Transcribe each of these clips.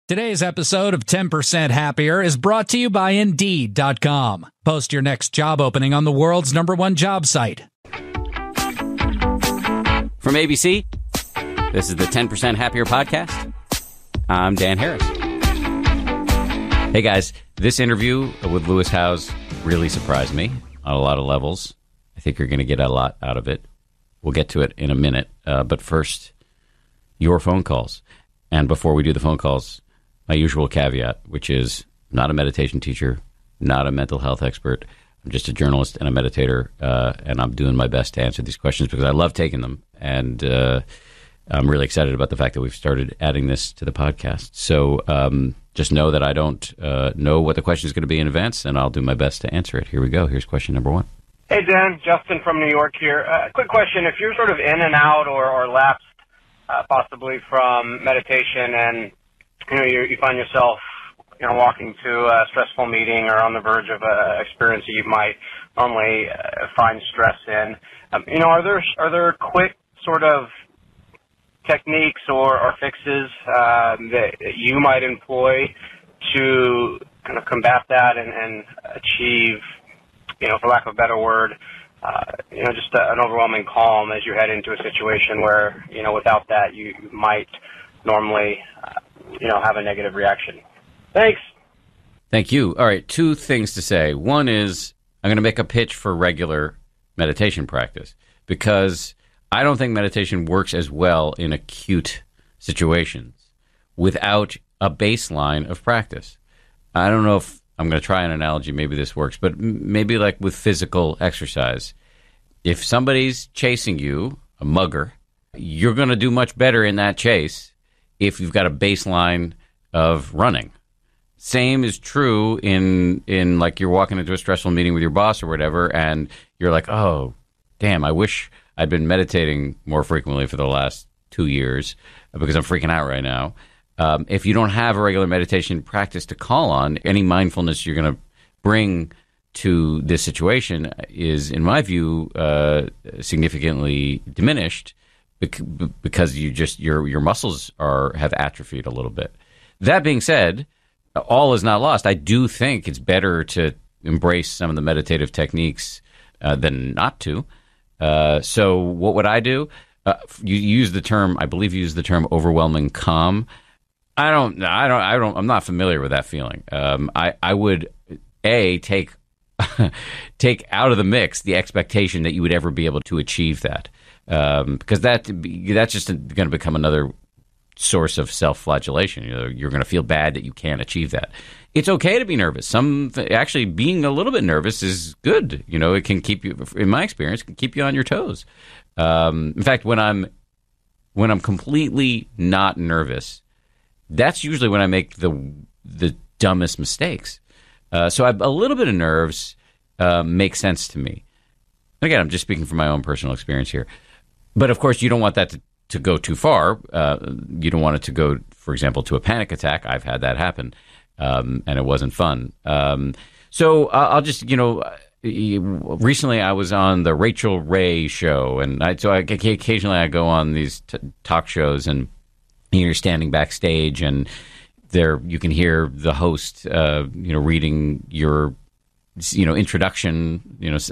Today's episode of 10% Happier is brought to you by Indeed.com. Post your next job opening on the world's #1 job site. From ABC, this is the 10% Happier podcast. I'm Dan Harris. Hey guys, this interview with Lewis Howes really surprised me on a lot of levels. I think you're going to get a lot out of it. We'll get to it in a minute. But first, your phone calls. And before we do the phone calls, my usual caveat, which is not a meditation teacher, not a mental health expert. I'm just a journalist and a meditator, and I'm doing my best to answer these questions because I love taking them. And I'm really excited about the fact that we've started adding this to the podcast. So just know that I don't know what the question is going to be in advance, and I'll do my best to answer it. Here we go. Here's question number 1. Hey, Dan. Justin from New York here. Quick question. If you're sort of in and out or lapsed possibly from meditation and you find yourself walking to a stressful meeting or on the verge of an experience that you might normally find stress in, are there quick sort of techniques or fixes that you might employ to kind of combat that and achieve, for lack of a better word, just an overwhelming calm as you head into a situation where, without that you might normally, have a negative reaction. Thanks. Thank you. All right, 2 things to say. One is I'm going to make a pitch for regular meditation practice because I don't think meditation works as well in acute situations without a baseline of practice. I don't know if I'm going to try an analogy. Maybe this works, but maybe like with physical exercise. If somebody's chasing you, a mugger, you're going to do much better in that chase if you've got a baseline of running. Same is true in like you're walking into a stressful meeting with your boss or whatever, and you're like, oh, damn, I wish I'd been meditating more frequently for the last 2 years because I'm freaking out right now. If you don't have a regular meditation practice to call on, any mindfulness you're going to bring to this situation is, in my view, significantly diminished because your muscles have atrophied a little bit. That being said, all is not lost. I do think it's better to embrace some of the meditative techniques than not to. So what would I do? You use the term, I believe you use the term overwhelming calm. I'm not familiar with that feeling. I would take out of the mix the expectation that you would ever be able to achieve that. Because that's just going to become another source of self-flagellation. You're going to feel bad that you can't achieve that. It's okay to be nervous. Actually, being a little bit nervous is good. It can keep you, in my experience, can keep you on your toes. In fact, when I'm completely not nervous, that's usually when I make the dumbest mistakes. So a little bit of nerves makes sense to me. Again, I'm just speaking from my own personal experience here. But of course, you don't want that to go too far. You don't want it to go, for example, to a panic attack. I've had that happen, and it wasn't fun. So I'll just, recently I was on the Rachel Ray show, and occasionally I go on these talk shows, and you're standing backstage, and there you can hear the host, reading your introduction,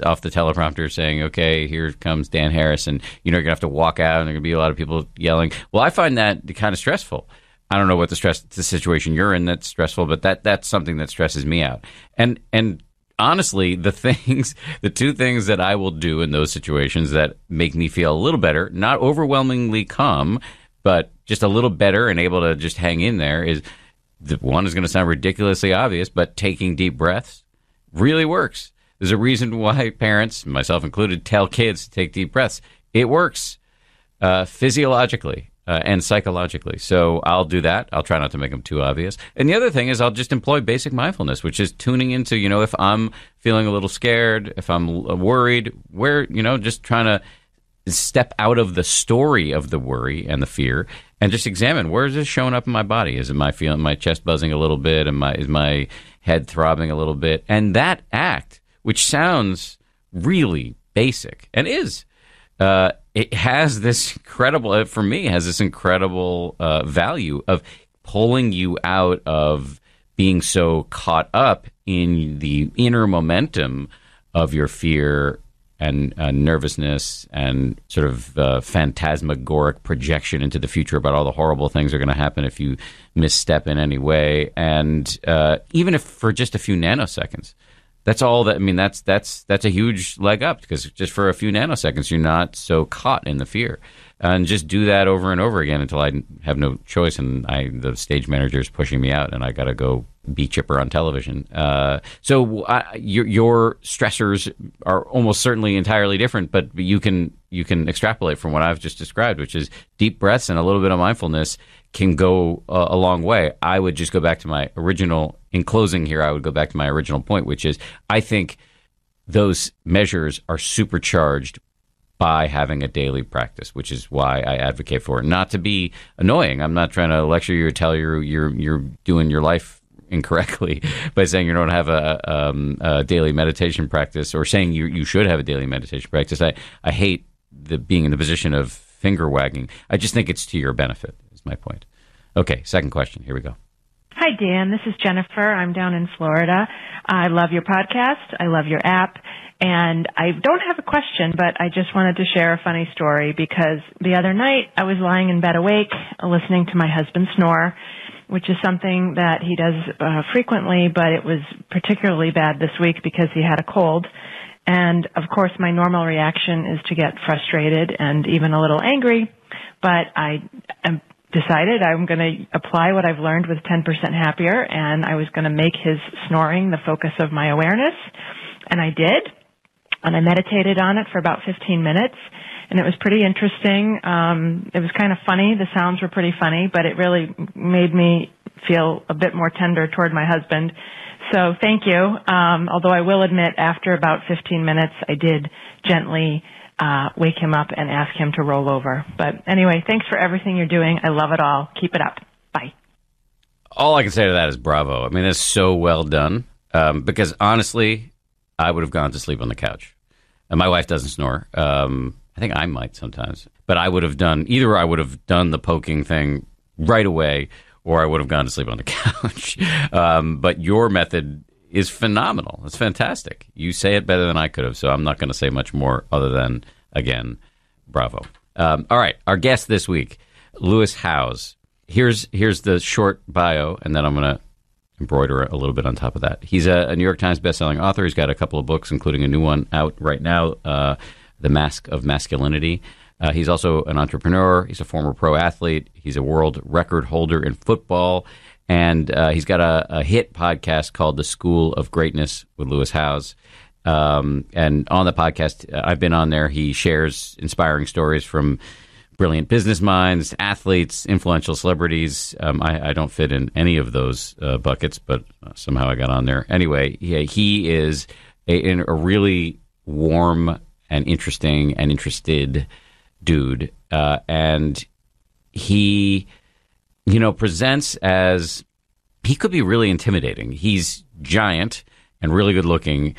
off the teleprompter saying, okay, here comes Dan Harris, and, you're going to have to walk out, and there are going to be a lot of people yelling. Well, I find that kind of stressful. I don't know what the situation you're in that's stressful, but that's something that stresses me out. And honestly, the 2 things that I will do in those situations that make me feel a little better, not overwhelmingly calm, but just a little better and able to just hang in there, is the one is going to sound ridiculously obvious, but taking deep breaths really works. There's a reason why parents, myself included, tell kids to take deep breaths. It works physiologically and psychologically. So I'll do that. I'll try not to make them too obvious. And the other thing is I'll just employ basic mindfulness, which is tuning into, if I'm feeling a little scared, if I'm worried, just trying to step out of the story of the worry and the fear and just examine, where is this showing up in my body? Is it my feeling my chest buzzing a little bit? Is my head throbbing a little bit? And that act, which sounds really basic and is, it has this incredible, for me, has this incredible value of pulling you out of being so caught up in the inner momentum of your fear and nervousness and sort of phantasmagoric projection into the future about all the horrible things that are going to happen if you misstep in any way. And even if for just a few nanoseconds, that's all that, I mean, that's a huge leg up, because just for a few nanoseconds, you're not so caught in the fear. And just do that over and over again until I have no choice, and the stage manager is pushing me out, and I got to go be Chipper on television. So your stressors are almost certainly entirely different, but you can extrapolate from what I've just described, which is deep breaths and a little bit of mindfulness can go a long way. I would just go back to my original, in closing here, I would go back to my original point, which is I think those measures are supercharged by having a daily practice, which is why I advocate for it. Not to be annoying. I'm not trying to lecture you or tell you you're doing your life incorrectly by saying you don't have a daily meditation practice, or saying you should have a daily meditation practice. I hate being in the position of finger wagging. I just think it's to your benefit, is my point. Okay, second question. Here we go. Hi, Dan. This is Jennifer. I'm down in Florida. I love your podcast. I love your app. And I don't have a question, but I just wanted to share a funny story, because the other night I was lying in bed awake listening to my husband snore, which is something that he does frequently, but it was particularly bad this week because he had a cold. And, of course, my normal reaction is to get frustrated and even a little angry, but I decided I'm going to apply what I've learned with 10% Happier, and I was going to make his snoring the focus of my awareness, and I did. And I meditated on it for about 15 minutes, and it was pretty interesting. It was kind of funny. The sounds were pretty funny, but it really made me feel a bit more tender toward my husband. So thank you. Although I will admit, after about 15 minutes, I did gently wake him up and ask him to roll over. But anyway, thanks for everything you're doing. I love it all. Keep it up. Bye. All I can say to that is bravo. I mean, that's so well done, because honestly, I would have gone to sleep on the couch. And my wife doesn't snore. I think I might sometimes. But I would have done the poking thing right away, or I would have gone to sleep on the couch. But your method is phenomenal. It's fantastic. You say it better than I could have, so I'm not going to say much more other than, again, bravo. All right, our guest this week, Lewis Howes. Here's the short bio, and then I'm going to embroider a little bit on top of that. He's a New York Times bestselling author. He's got a couple of books, including a new one out right now, The Mask of Masculinity. He's also an entrepreneur. He's a former pro athlete. He's a world record holder in football. And he's got a hit podcast called The School of Greatness with Lewis Howes. And on the podcast, I've been on there. He shares inspiring stories from brilliant business minds, athletes, influential celebrities. I don't fit in any of those buckets, but somehow I got on there. Anyway, he is a really warm and interesting and interested dude. And he, presents as, he could be really intimidating. He's giant and really good looking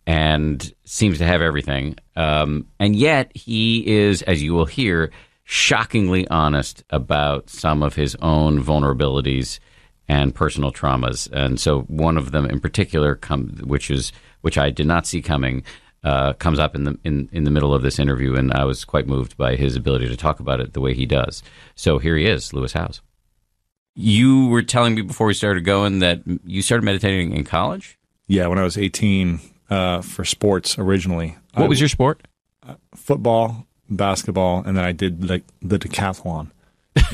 and seems to have everything. And yet he is, as you will hear, shockingly honest about some of his own vulnerabilities and personal traumas. And so one of them in particular, which I did not see coming, comes up in the middle of this interview, and I was quite moved by his ability to talk about it the way he does. So here he is, Lewis Howes. You were telling me before we started going that you started meditating in college? Yeah, when I was 18, for sports originally. What was your sport? Football, basketball, and then I did the decathlon.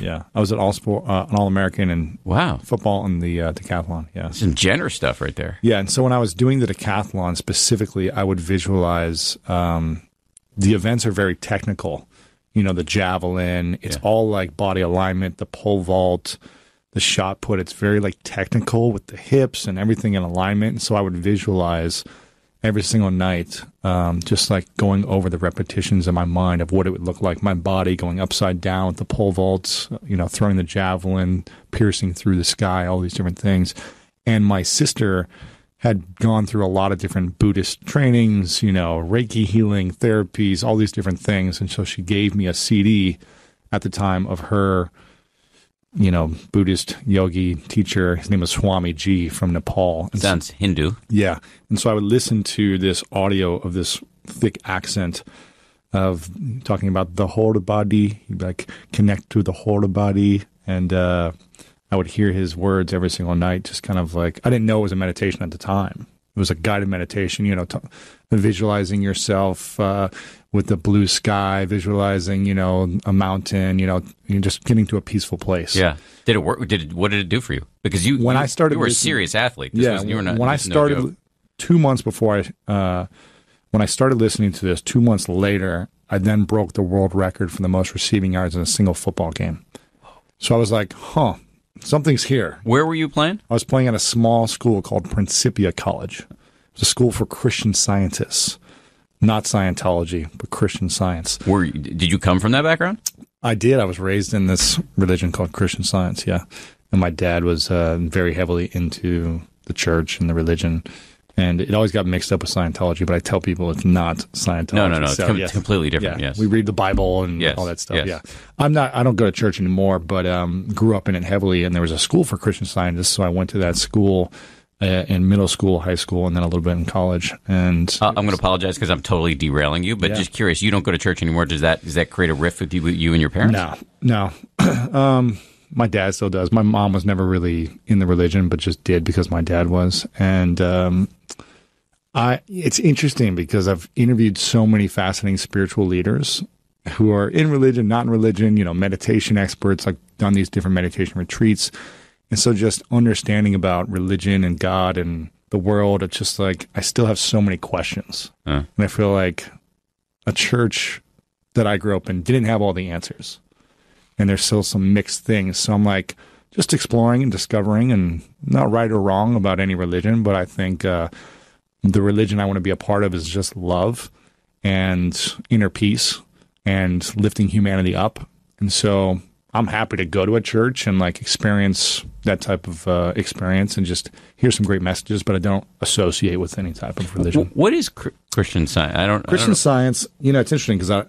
Yeah, I was an All-American in football and the decathlon. Yeah, some generous stuff right there. Yeah, and so when I was doing the decathlon specifically, I would visualize. The events are very technical. The javelin. It's all like body alignment, the pole vault, the shot put. It's very like technical with the hips and everything in alignment. And so I would visualize every single night, just like going over the repetitions in my mind of what it would look like, my body going upside down with the pole vaults, throwing the javelin, piercing through the sky, all these different things. And my sister had gone through a lot of different Buddhist trainings, Reiki healing, therapies, all these different things. And so she gave me a CD at the time of her Buddhist yogi teacher. His name was Swami Ji from Nepal. And Sounds Hindu. yeah. And so I would listen to this audio of this thick accent of talking about the whole body. He'd be like, connect to the whole body. And I would hear his words every single night, just kind of like, I didn't know it was a meditation at the time. It was a guided meditation, visualizing yourself with the blue sky, visualizing, a mountain, you're just getting to a peaceful place. Yeah. Did it work? What did it do for you? Because you were a serious athlete. When I started 2 months before when I started listening to this, 2 months later, I then broke the world record for the most receiving yards in a single football game. So I was like, something's here. Where were you playing? I was playing at a small school called Principia College. It's a school for Christian scientists. Not Scientology, but Christian Science. Did you come from that background? I did. I was raised in this religion called Christian Science, yeah. And my dad was very heavily into the church and the religion. And it always got mixed up with Scientology, but I tell people it's not Scientology. No. So, it's completely different, yeah. yes. We read the Bible and all that stuff, yeah. I don't go to church anymore, but grew up in it heavily, and there was a school for Christian Scientists, so I went to that school in middle school, high school, and then a little bit in college. And I'm going to apologize because I'm totally derailing you, but just curious, you don't go to church anymore. Does that create a rift with you and your parents? No. My dad still does. My mom was never really in the religion, but just did because my dad was. And it's interesting because I've interviewed so many fascinating spiritual leaders who are in religion, not in religion, meditation experts. I've done these different meditation retreats. And so just understanding about religion and God and the world, it's just like I still have so many questions. And I feel like a church that I grew up in didn't have all the answers. And there's still some mixed things. So I'm like just exploring and discovering, and not right or wrong about any religion, but I think the religion I want to be a part of is just love and inner peace and lifting humanity up. And so I'm happy to go to a church and like experience that type of experience and just hear some great messages, but I don't associate with any type of religion. What is Christian Science? Christian Science, it's interesting because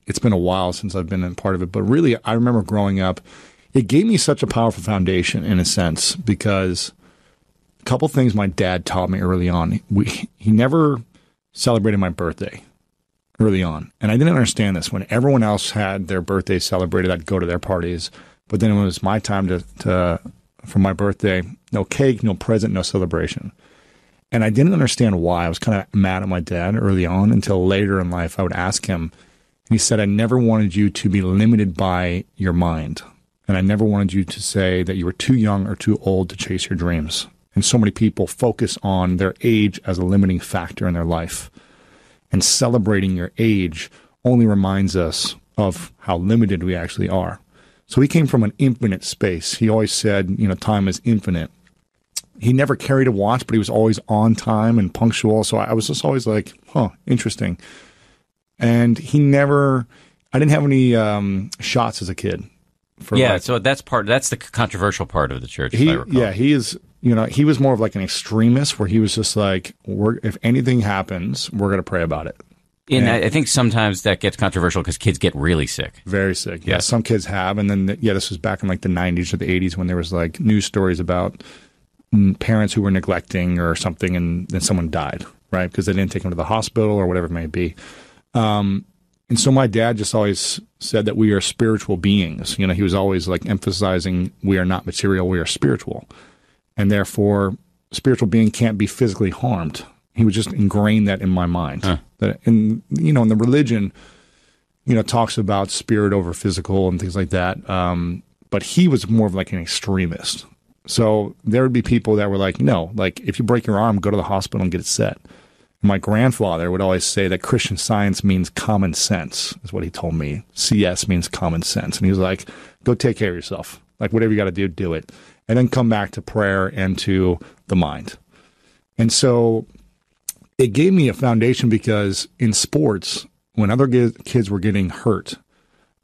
it's been a while since I've been a part of it, but really I remember growing up, it gave me such a powerful foundation in a sense because a couple things my dad taught me early on. He never celebrated my birthday early on. And I didn't understand this. When everyone else had their birthday celebrated, I'd go to their parties. But then when it was my time for my birthday, no cake, no present, no celebration. And I didn't understand why. I was kind of mad at my dad early on until later in life I would ask him. And he said, I never wanted you to be limited by your mind. And I never wanted you to say that you were too young or too old to chase your dreams. And so many people focus on their age as a limiting factor in their life. And celebrating your age only reminds us of how limited we actually are. So he came from an infinite space. He always said, time is infinite. He never carried a watch, but he was always on time and punctual. So I was just always like, interesting. And I didn't have any shots as a kid. So that's the controversial part of the church. If I recall. Yeah, he is. He was more of like an extremist where he was just like, if anything happens, we're going to pray about it. And I think sometimes that gets controversial because kids get really sick. Very sick. Yeah, some kids have. And then, this was back in like the 90s or the 80s when there was like news stories about parents who were neglecting or something and then someone died, right? Because they didn't take them to the hospital or whatever it may be. And so my dad just always said that we are spiritual beings. He was always like emphasizing we are not material, we are spiritual. And therefore, spiritual being can't be physically harmed. He would just ingrain that in my mind. That in the religion, talks about spirit over physical and things like that. But he was more of like an extremist. So there would be people that were like, no, like if you break your arm, go to the hospital and get it set. My grandfather would always say that Christian Science means common sense, is what he told me. CS means common sense. And he was like, go take care of yourself. Like whatever you got to do, do it. And then come back to prayer and to the mind. And so it gave me a foundation because in sports, when other kids were getting hurt,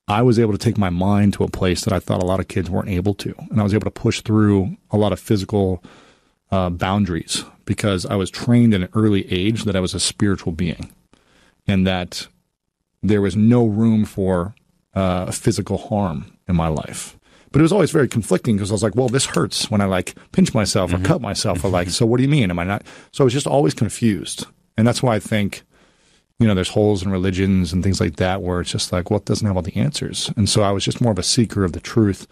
I was able to take my mind to a place that I thought a lot of kids weren't able to. And I was able to push through a lot of physical boundaries because I was trained at an early age that I was a spiritual being and that there was no room for physical harm in my life. But it was always very conflicting because I was like, well, this hurts when I like pinch myself or cut myself or like, so what do you mean? Am I not? So I was just always confused. And that's why I think, there's holes in religions and things like that where it's just like, well, it doesn't have all the answers. And so I was just more of a seeker of the truth.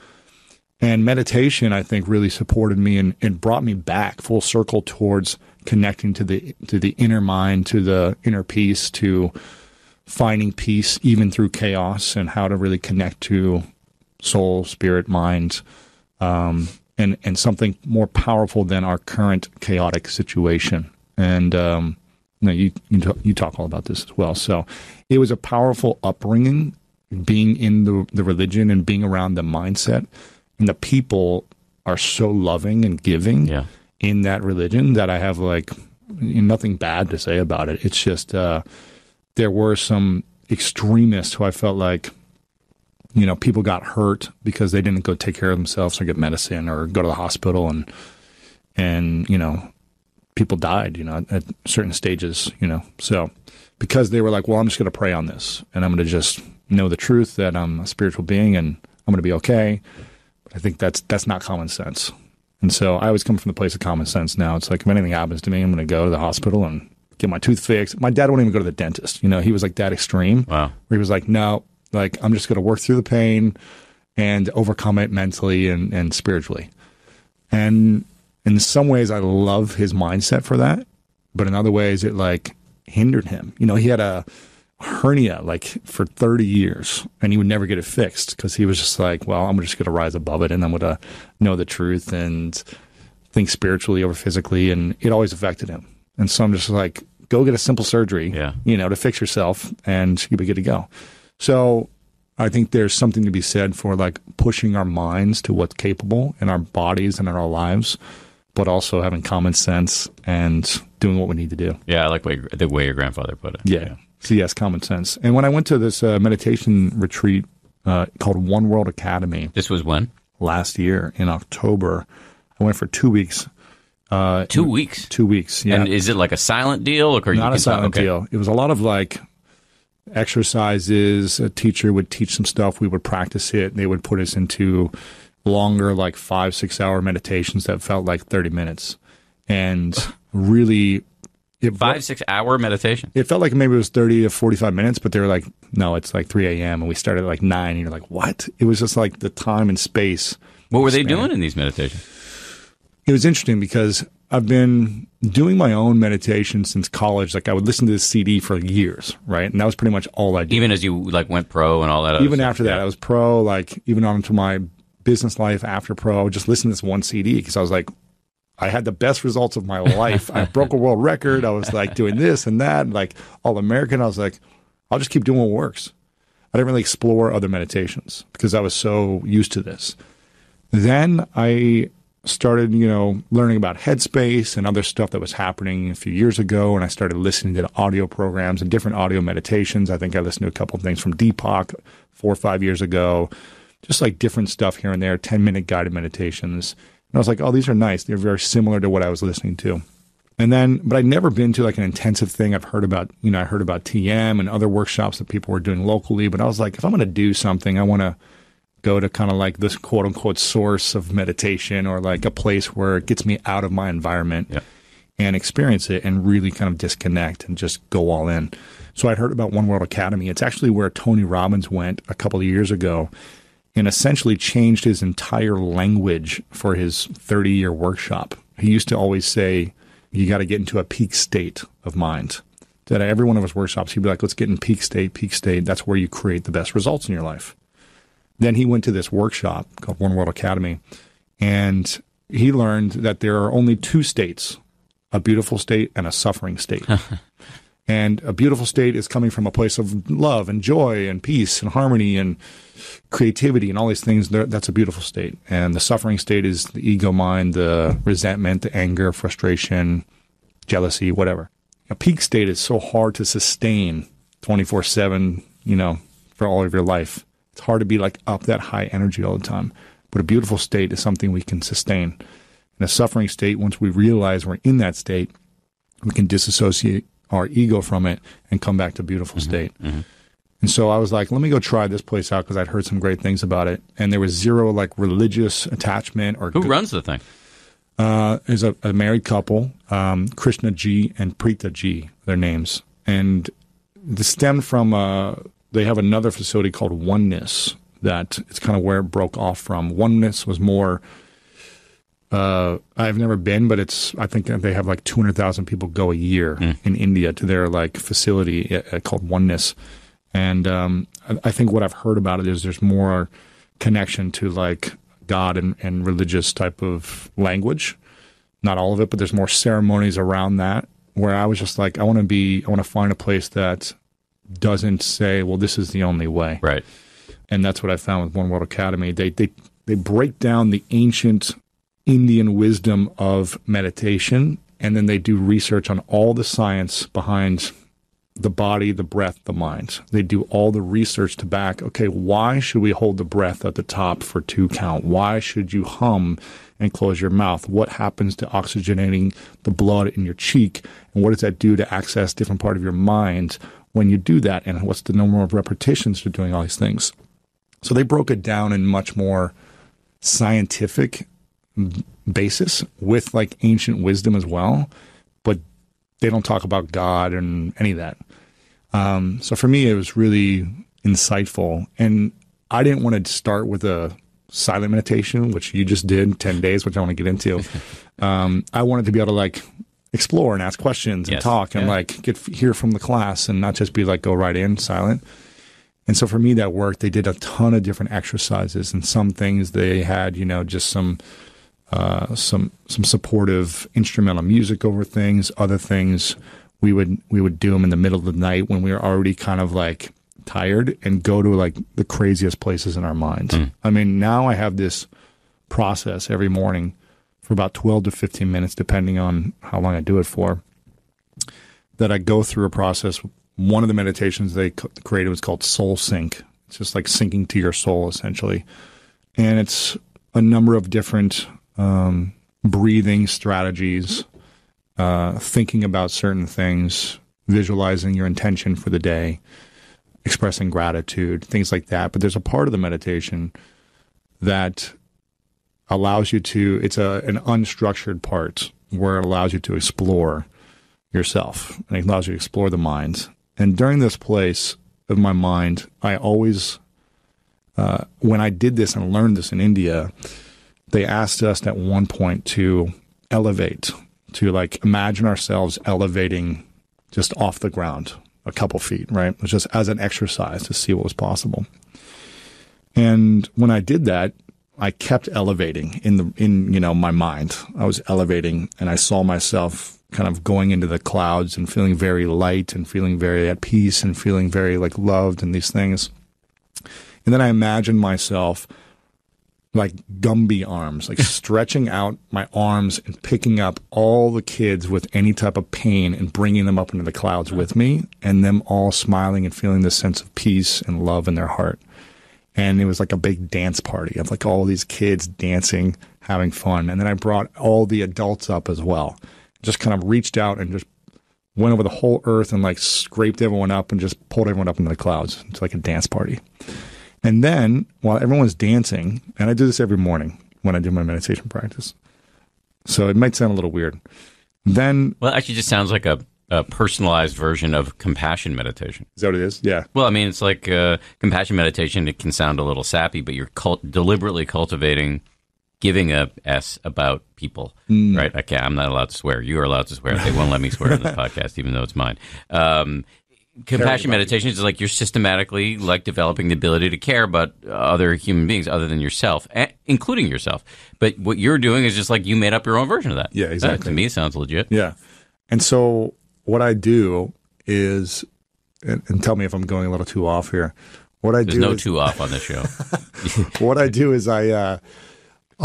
And meditation, I think, really supported me and brought me back full circle towards connecting to the inner mind, to the inner peace, to finding peace even through chaos, and how to really connect to soul, spirit, mind, and something more powerful than our current chaotic situation. And you talk all about this as well. So it was a powerful upbringing, being in the religion and being around the mindset. And the people are so loving and giving in that religion that I have like nothing bad to say about it. It's just there were some extremists who I felt like, people got hurt because they didn't go take care of themselves or get medicine or go to the hospital, and people died, at certain stages, So because they were like, well, I'm just going to pray on this and I'm going to just know the truth that I'm a spiritual being and I'm going to be okay. I think that's not common sense. And so I always come from the place of common sense now. It's like, if anything happens to me, I'm going to go to the hospital and get my tooth fixed. My dad wouldn't even go to the dentist. He was like that extreme. Wow. Where he was like, no, like I'm just going to work through the pain and overcome it mentally and spiritually. And in some ways, I love his mindset for that. But in other ways, it like hindered him. He had a hernia like for 30 years and he would never get it fixed because he was just like, well, I'm just going to rise above it and I'm going to know the truth and think spiritually over physically. And it always affected him. And so I'm just like, go get a simple surgery, to fix yourself and you'll be good to go. So I think there's something to be said for like pushing our minds to what's capable in our bodies and in our lives, but also having common sense and doing what we need to do. Yeah, I like the way your grandfather put it. Yeah. So yes, common sense. And when I went to this meditation retreat called One World Academy. This was when? Last year in October. I went for 2 weeks. 2 weeks? 2 weeks, yeah. And is it like a silent deal? Or not a silent deal. It was a lot of like exercises. A teacher would teach some stuff. We would practice it. They would put us into longer, like 5-6 hour meditations that felt like 30 minutes. And really... 5-6 hour meditation? It felt like maybe it was 30 to 45 minutes, but they were like, no, it's like 3 a.m. and we started at like 9. And you're like, what? It was just like the time and space. What were they doing in these meditations? It was interesting because I've been doing my own meditation since college. Like I would listen to this CD for years, right? And that was pretty much all I did. Even as you like went pro and all that? Even after that, I was pro, like even on to my business life after pro. I would just listen to this one CD because I was like, I had the best results of my life. I broke a world record. I was like doing this and that, like all American. I was like, I'll just keep doing what works. I didn't really explore other meditations because I was so used to this. Then I started, learning about Headspace and other stuff that was happening a few years ago. And I started listening to audio programs and different audio meditations. I think I listened to a couple of things from Deepak 4 or 5 years ago, just like different stuff here and there, 10-minute guided meditations. And I was like, oh, these are nice. They're very similar to what I was listening to. And then, but I'd never been to like an intensive thing. I've heard about, I heard about TM and other workshops that people were doing locally. But I was like, if I'm going to do something, I want to go to kind of like this quote unquote source of meditation or like a place where it gets me out of my environment and experience it and really kind of disconnect and just go all in. So I'd heard about One World Academy. It's actually where Tony Robbins went a couple of years ago and essentially changed his entire language for his 30-year workshop. He used to always say, you got to get into a peak state of mind. That at every one of his workshops, he'd be like, let's get in peak state, peak state. That's where you create the best results in your life. Then he went to this workshop called One World Academy, and he learned that there are only 2 states, a beautiful state and a suffering state. And a beautiful state is coming from a place of love and joy and peace and harmony and creativity and all these things. That's a beautiful state. And the suffering state is the ego mind, the resentment, the anger, frustration, jealousy, whatever. A peak state is so hard to sustain 24/7, for all of your life. It's hard to be like up that high energy all the time. But a beautiful state is something we can sustain. In a suffering state, once we realize we're in that state, we can disassociate our ego from it and come back to a beautiful state. Mm-hmm. And so I was like, let me go try this place out because I'd heard some great things about it. And there was zero like religious attachment or. Who runs the thing? There's a married couple, Krishna Ji and Preeta Ji, their names. And this stemmed from, they have another facility called Oneness that it's kind of where it broke off from. Oneness was more, I've never been, but I think they have like 200,000 people go a year in India to their like facility called Oneness. And I think what I've heard about it is there's more connection to like God and religious type of language. Not all of it, but there's more ceremonies around that, where I was just like, I want to find a place that doesn't say, well, this is the only way. Right. And that's what I found with One World Academy. They break down the ancient Indian wisdom of meditation, and then they do research on all the science behind the body, the breath, the mind. They do all the research to back, okay, why should we hold the breath at the top for 2 count? Why should you hum and close your mouth? What happens to oxygenating the blood in your cheek? And what does that do to access different part of your mind when you do that? And what's the number of repetitions for doing all these things? So they broke it down in much more scientific basis with like ancient wisdom as well, but they don't talk about God and any of that. So for me, it was really insightful. And I didn't want to start with a silent meditation, which you just did 10 days, which I want to get into. I wanted to be able to like explore and ask questions and talk and like hear from the class and not just be like, go right in silent. And so for me, that worked. They did a ton of different exercises, and some things they had, just some supportive instrumental music over things. Other things we would do them in the middle of the night when we were already kind of like tired, and go to like the craziest places in our minds. I mean, now I have this process every morning for about 12 to 15 minutes, depending on how long I do it for, that I go through a process. One of the meditations they created was called Soul Sync. It's just like syncing to your soul, essentially. And it's a number of different breathing strategies, thinking about certain things, visualizing your intention for the day, expressing gratitude, things like that. But there's a part of the meditation that allows you to, it's an unstructured part where it allows you to explore yourself, and it allows you to explore the mind. And during this place of my mind, I always, when I did this and learned this in India, they asked us at one point to elevate, to like imagine ourselves elevating just off the ground a couple feet, right? It was just as an exercise to see what was possible. And when I did that, I kept elevating in my mind. I was elevating, and I saw myself kind of going into the clouds and feeling very light and feeling very at peace and feeling very like loved and these things. And then I imagined myself like Gumby arms, like stretching out my arms and picking up all the kids with any type of pain and bringing them up into the clouds with me, and them all smiling and feeling this sense of peace and love in their heart. And it was like a big dance party of like all these kids dancing, having fun. And then I brought all the adults up as well. Just kind of reached out and just went over the whole earth and like scraped everyone up and just pulled everyone up into the clouds. It's like a dance party. And then while everyone's dancing, and I do this every morning when I do my meditation practice, so it might sound a little weird. Then, well, it actually just sounds like a personalized version of compassion meditation. Is that what it is? Yeah. Well, I mean, it's like compassion meditation. It can sound a little sappy, but you're deliberately cultivating giving a S about people, right? Okay, I'm not allowed to swear. You are allowed to swear. They won't let me swear on this podcast, even though it's mine. Compassion meditation is like you're systematically like developing the ability to care about other human beings other than yourself, including yourself. But what you're doing is just like you made up your own version of that. Yeah, exactly. That, to me, it sounds legit. Yeah. And so what I do is, and tell me if I'm going a little too off here. There's no too off on this show. What I do is I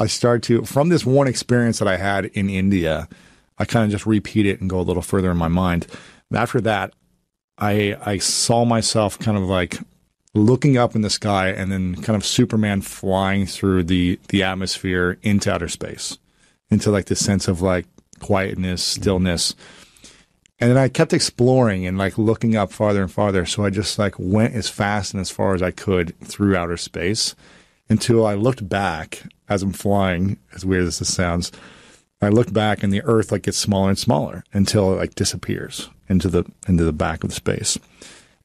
start to, from this one experience that I had in India, I kind of just repeat it and go a little further in my mind. After that, I saw myself kind of like looking up in the sky and then kind of Superman flying through the atmosphere into outer space, into like this sense of like quietness, stillness. And then I kept exploring and like looking up farther and farther. So I just like went as fast and as far as I could through outer space until I looked back as I'm flying, as weird as this sounds. I looked back and the Earth like gets smaller and smaller until it like disappears into the back of the space.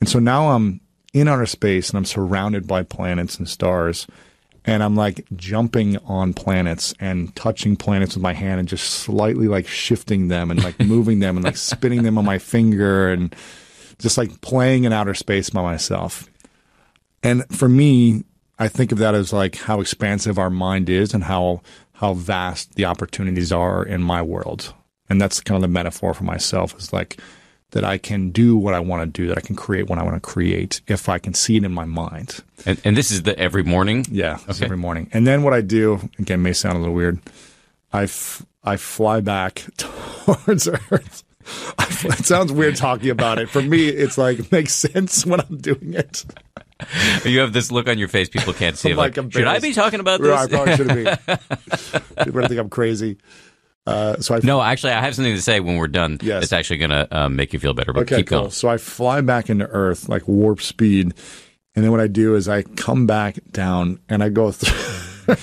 And so now I'm in outer space and I'm surrounded by planets and stars. And I'm like jumping on planets and touching planets with my hand and just slightly like shifting them and like moving them and like spinning them on my finger and just like playing in outer space by myself. And for me, I think of that as like how expansive our mind is and how vast the opportunities are in my world. And that's kind of the metaphor for myself, is like that I can do what I want to do, that I can create what I want to create if I can see it in my mind. And this is the every morning? Yeah, okay. Every morning. And then what I do, again, may sound a little weird, I fly back towards Earth. It sounds weird talking about it. For me, it's like, it makes sense when I'm doing it. You have this look on your face people can't see. Like, should I be talking about this? No, I probably shouldn't be. People think I'm crazy. No, actually, I have something to say when we're done. Yes. It's actually going to make you feel better. But okay, keep cool. going. So I fly back into Earth, like warp speed. And then what I do is I come back down and I go through.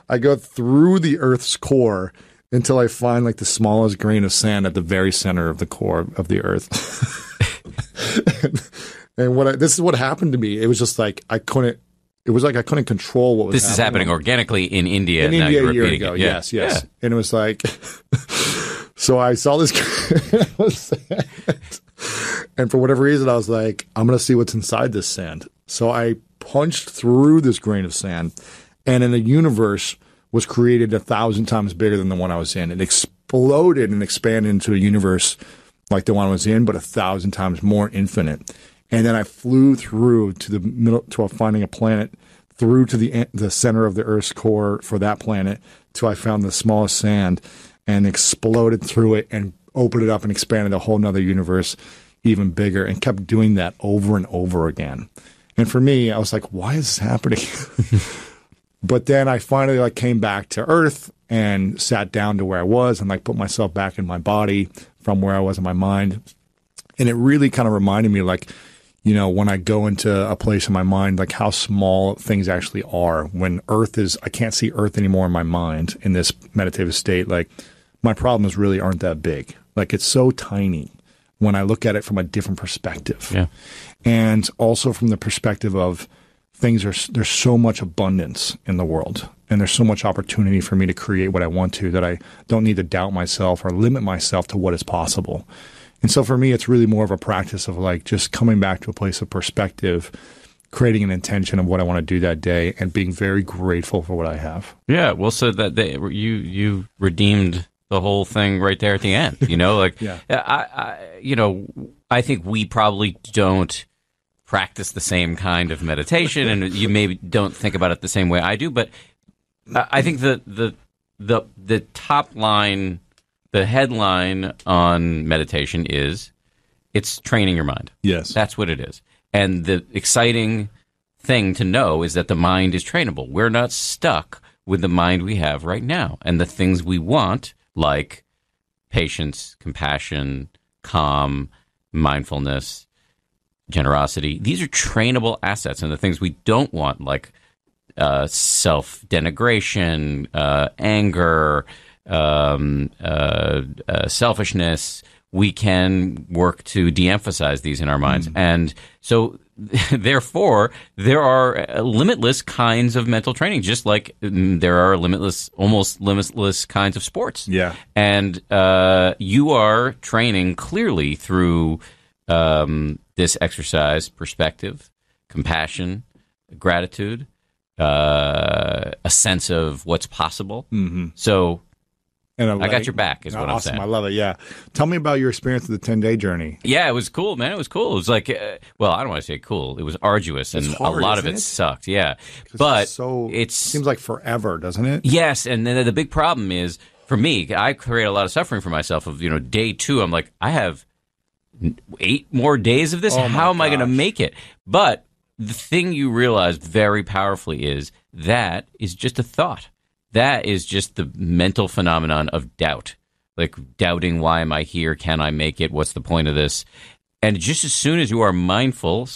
I go through the Earth's core until I find like the smallest grain of sand at the very center of the core of the Earth. and this is what happened to me. It was just like I couldn't control what was happening. This is happening organically in India. In now India you're a year repeating ago, it. yes. Yeah. And it was like, so I saw this sand, and for whatever reason, I was like, I'm going to see what's inside this sand. So I punched through this grain of sand, and in a universe was created 1,000 times bigger than the one I was in. It exploded and expanded into a universe like the one I was in, but 1,000 times more infinite. And then I flew through to the middle, to finding a planet, through to the center of the Earth's core for that planet, till I found the smallest sand and exploded through it and opened it up and expanded a whole nother universe even bigger, and kept doing that over and over again. And for me, I was like, why is this happening? But then I finally like came back to Earth and sat down to where I was and like put myself back in my body from where I was in my mind. And it really kind of reminded me, like, you know, when I go into a place in my mind, like how small things actually are. When I can't see Earth anymore in my mind in this meditative state. Like, my problems really aren't that big. Like, it's so tiny when I look at it from a different perspective. Yeah. And also from the perspective of there's so much abundance in the world, and there's so much opportunity for me to create what I want to, that I don't need to doubt myself or limit myself to what is possible. And so for me, it's really more of a practice of like just coming back to a place of perspective, creating an intention of what I want to do that day, and being very grateful for what I have. Yeah. Well, so that you redeemed the whole thing right there at the end. You know, like Yeah. I think we probably don't practice the same kind of meditation, and you maybe don't think about it the same way I do. But I think the top line, the headline on meditation is it's training your mind. Yes. That's what it is. And the exciting thing to know is that the mind is trainable. We're not stuck with the mind we have right now. And the things we want, like patience, compassion, calm, mindfulness, generosity, these are trainable assets. And the things we don't want, like self-denigration, anger, selfishness, we can work to de-emphasize these in our minds. And so therefore, there are limitless kinds of mental training, just like there are almost limitless kinds of sports. Yeah. And you are training clearly through this exercise: perspective, compassion, gratitude, a sense of what's possible. Mm-hmm. So And I got your back, is what I'm saying. I love it, yeah. Tell me about your experience of the 10-day journey. Yeah, it was cool, man. It was cool. It was like, well, I don't want to say cool. It was arduous, and hard, a lot of isn't it it? sucked, yeah. But it seems like forever, doesn't it? Yes, and then the big problem is, for me, I create a lot of suffering for myself. Of day 2, I'm like, I have 8 more days of this. Oh, How am I going to gosh. make it? But the thing you realize very powerfully is that is just a thought. that is just the mental phenomenon of doubt. Like doubting, why am I here? Can I make it? What's the point of this? And just as soon as you are mindful,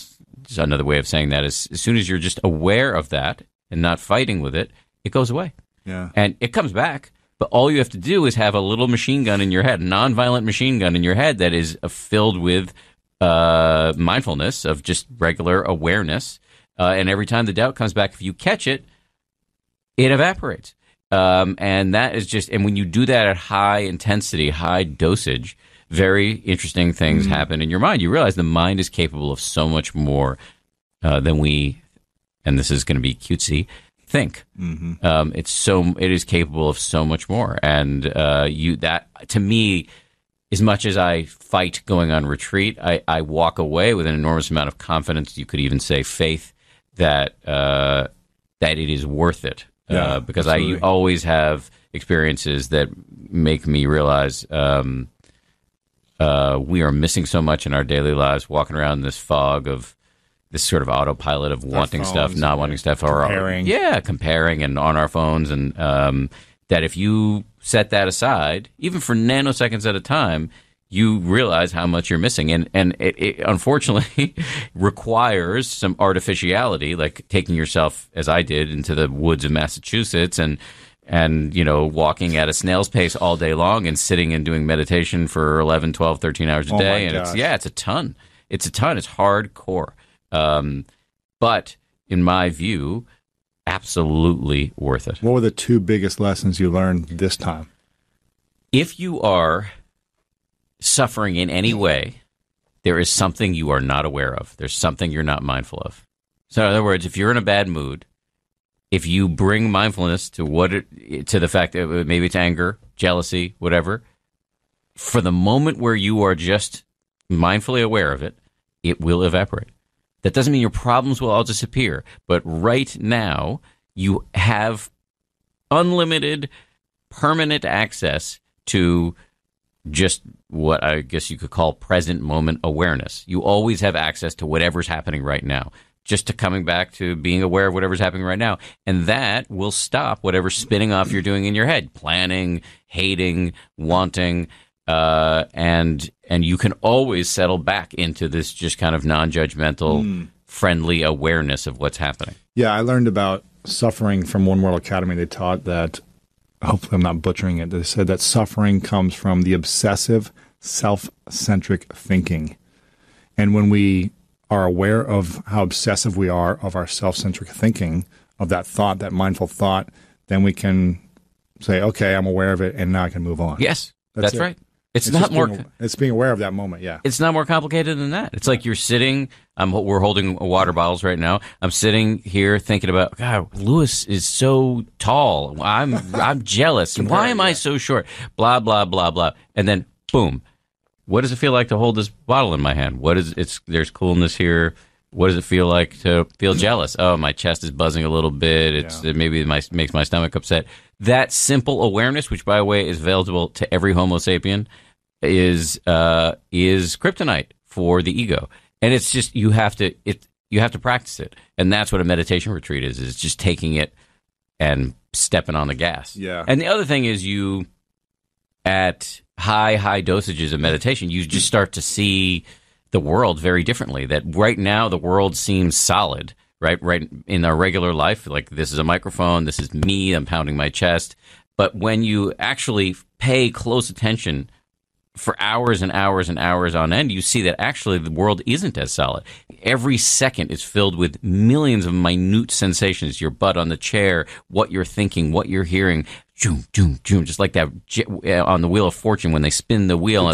another way of saying that is as soon as you're just aware of that and not fighting with it, it goes away. Yeah. And it comes back. But all you have to do is have a little machine gun in your head, a nonviolent machine gun in your head that is filled with mindfulness, of just regular awareness. And every time the doubt comes back, if you catch it, it evaporates. And that is just, and when you do that at high intensity, high dosage, very interesting things happen in your mind. You realize the mind is capable of so much more than we, and this is going to be cutesy, think. It is capable of so much more. And that, to me, as much as I fight going on retreat, I walk away with an enormous amount of confidence. You could even say faith that it is worth it. Because absolutely. I always have experiences that make me realize we are missing so much in our daily lives, walking around in this fog of this sort of autopilot of wanting stuff, not wanting stuff, comparing and on our phones, and that if you set that aside, even for nanoseconds at a time, you realize how much you're missing. And it unfortunately requires some artificiality, like taking yourself, as I did, into the woods of Massachusetts and walking at a snail's pace all day long and sitting and doing meditation for 11, 12, 13 hours a day. And it's a ton. It's hardcore. But in my view, absolutely worth it. What were the two biggest lessons you learned this time? If you are suffering in any way, there is something you are not aware of. There's something you're not mindful of. So in other words, if you're in a bad mood, if you bring mindfulness to to the fact that maybe it's anger, jealousy, whatever, for the moment where you are just mindfully aware of it, it will evaporate. That doesn't mean your problems will all disappear, but right now you have unlimited, permanent access to just what I guess you could call present moment awareness. You always have access to whatever's happening right now, just to coming back to being aware of whatever's happening right now. And that will stop whatever spinning off you're doing in your head, planning, hating, wanting, and you can always settle back into this just kind of non-judgmental, friendly awareness of what's happening. Yeah, I learned about suffering from One World Academy. They taught that, hopefully I'm not butchering it, they said that suffering comes from the obsessive, self-centric thinking. And when we are aware of how obsessive we are of our self-centric thinking, of that thought, that mindful thought, then we can say, okay, I'm aware of it, and now I can move on. Yes, that's right. It's not more. It's being aware of that moment. Yeah, it's not more complicated than that. It's like you're sitting. We're holding water bottles right now. I'm sitting here thinking about, God, Lewis is so tall. I'm jealous. Why am I so short? Blah blah blah blah. And then boom, what does it feel like to hold this bottle in my hand? There's coolness here. What does it feel like to feel jealous? Oh, my chest is buzzing a little bit. It maybe makes my stomach upset. That simple awareness, which by the way is available to every Homo sapien, is kryptonite for the ego. And it's just you have to practice it, and that's what a meditation retreat is. Is just taking it and stepping on the gas. Yeah. And the other thing is you at high dosages of meditation, you just start to see the world very differently. That right now the world seems solid, right in our regular life. Like this is a microphone, this is me, I'm pounding my chest. But when you actually pay close attention for hours and hours and hours on end, you see that actually the world isn't as solid. Every second is filled with millions of minute sensations. Your butt on the chair, what you're thinking, what you're hearing. Joom, joom, joom, just like that on the Wheel of Fortune when they spin the wheel.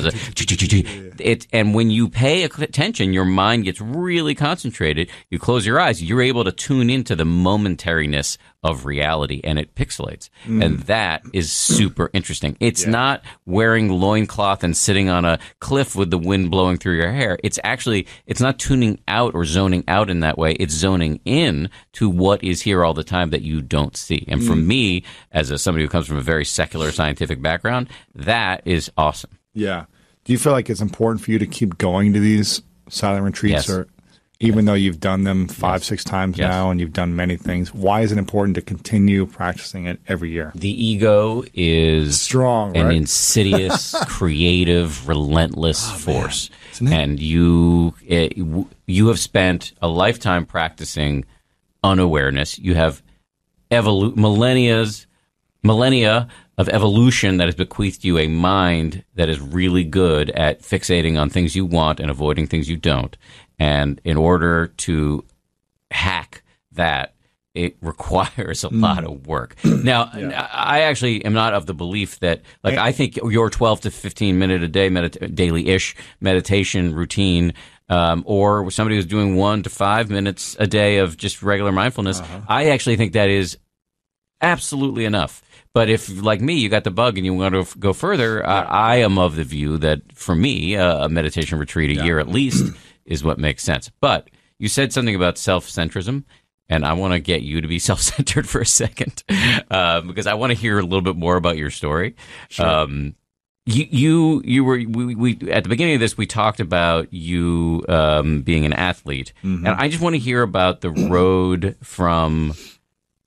And when you pay attention, your mind gets really concentrated. You close your eyes, you're able to tune into the momentariness of reality, and it pixelates. And that is super interesting. It's not wearing loincloth and sitting on a cliff with the wind blowing through your hair. It's not tuning out or zoning out in that way. It's zoning in to what is here all the time that you don't see. And for me, as somebody who comes from a very secular scientific background, that is awesome. Yeah. Do you feel like it's important for you to keep going to these silent retreats? Yes. Even though you've done them 5-6 times now and you've done many things, why is it important to continue practicing it every year? The ego is strong, an right? insidious, creative, relentless force. And you have spent a lifetime practicing unawareness. You have millennia of evolution that has bequeathed you a mind that is really good at fixating on things you want and avoiding things you don't. And in order to hack that, it requires a lot of work. Now, I actually am not of the belief that, like, I think your 12 to 15 minute a day daily-ish meditation routine, or somebody who's doing 1 to 5 minutes a day of just regular mindfulness, I actually think that is absolutely enough. But if, like me, you got the bug and you want to go further, I am of the view that, for me, a meditation retreat a year at least is what makes sense. But you said something about self-centrism, and I want to get you to be self-centered for a second, because I want to hear a little bit more about your story. Sure. You were at the beginning of this, we talked about you being an athlete, and I just want to hear about the road from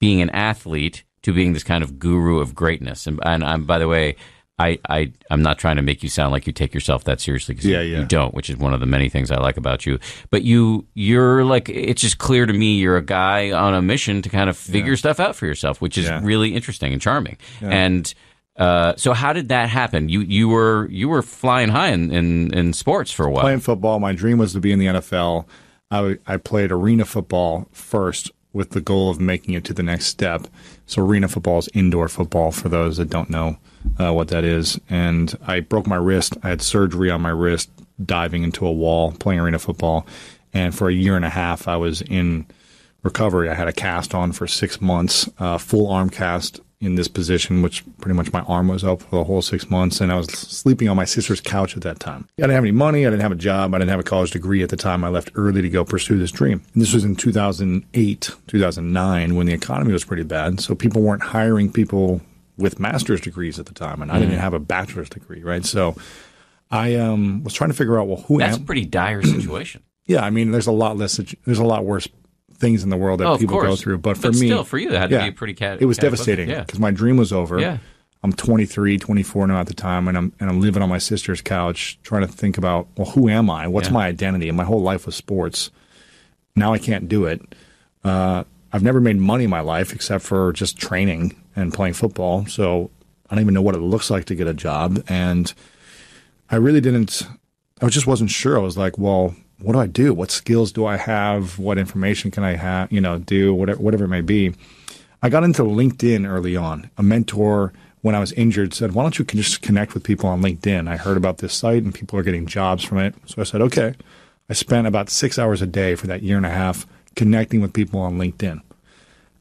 being an athlete to being this kind of guru of greatness. And I'm, by the way, I'm not trying to make you sound like you take yourself that seriously, because you don't, which is one of the many things I like about you. But you're like, it's just clear to me you're a guy on a mission to kind of figure stuff out for yourself, which is really interesting and charming. Yeah. And so how did that happen? You were flying high in sports for a while. Playing football. My dream was to be in the NFL. I played arena football first with the goal of making it to the next step. So arena football is indoor football, for those that don't know what that is. And I broke my wrist. I had surgery on my wrist diving into a wall playing arena football. And for a year and a half, I was in recovery. I had a cast on for 6 months, full arm cast in this position, which pretty much my arm was up for the whole 6 months. And I was sleeping on my sister's couch at that time. I didn't have any money. I didn't have a job. I didn't have a college degree at the time. I left early to go pursue this dream. And this was in 2008, 2009, when the economy was pretty bad. So people weren't hiring people with master's degrees at the time. And I didn't have a bachelor's degree, right? So I was trying to figure out, well, That's a pretty dire situation. Yeah, I mean, there's a lot worse things in the world that people go through. But for me, still, for you, that had to be pretty it was devastating, because my dream was over. Yeah. I'm 23, 24 now at the time, and I'm living on my sister's couch trying to think about, well, who am I? What's my identity? And my whole life was sports. Now I can't do it. I've never made money in my life except for just training and playing football. So I don't even know what it looks like to get a job. And I just wasn't sure. I was like, well, what do I do? What skills do I have? What information can I have, do, whatever it may be. I got into LinkedIn early on. A mentor, when I was injured, said, why don't you just connect with people on LinkedIn? I heard about this site and people are getting jobs from it. So I said, okay. I spent about 6 hours a day for that year and a half connecting with people on LinkedIn,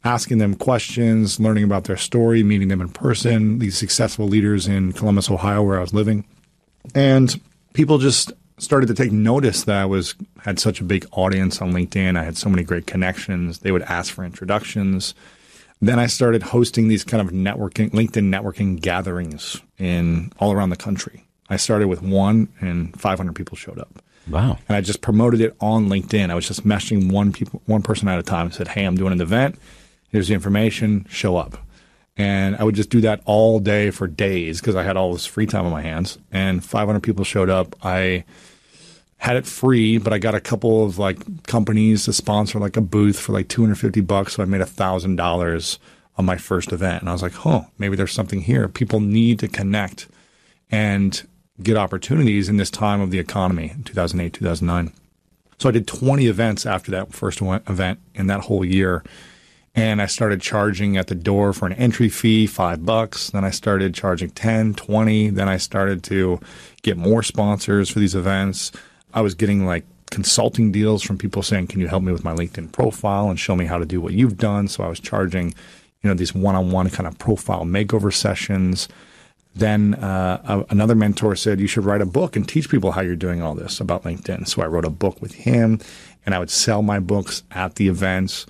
asking them questions, learning about their story, meeting them in person, these successful leaders in Columbus, Ohio, where I was living. And people just started to take notice that I had such a big audience on LinkedIn. I had so many great connections. They would ask for introductions. Then I started hosting these kind of LinkedIn networking gatherings all around the country. I started with one, and 500 people showed up. Wow. And I just promoted it on LinkedIn. I was just messaging one person at a time. I said, hey, I'm doing an event. Here's the information. Show up. And I would just do that all day for days because I had all this free time on my hands. And 500 people showed up. I had it free, but I got a couple of companies to sponsor a booth for $250. So I made $1,000 on my first event. And I was like, maybe there's something here. People need to connect and get opportunities in this time of the economy in 2008, 2009. So I did 20 events after that first event in that whole year. And I started charging at the door for an entry fee, $5. Then I started charging 10, 20. Then I started to get more sponsors for these events. I was getting consulting deals from people saying, can you help me with my LinkedIn profile and show me how to do what you've done? So I was charging, these one-on-one kind of profile makeover sessions. Then another mentor said, you should write a book and teach people how you're doing all this about LinkedIn. So I wrote a book with him, and I would sell my books at the events.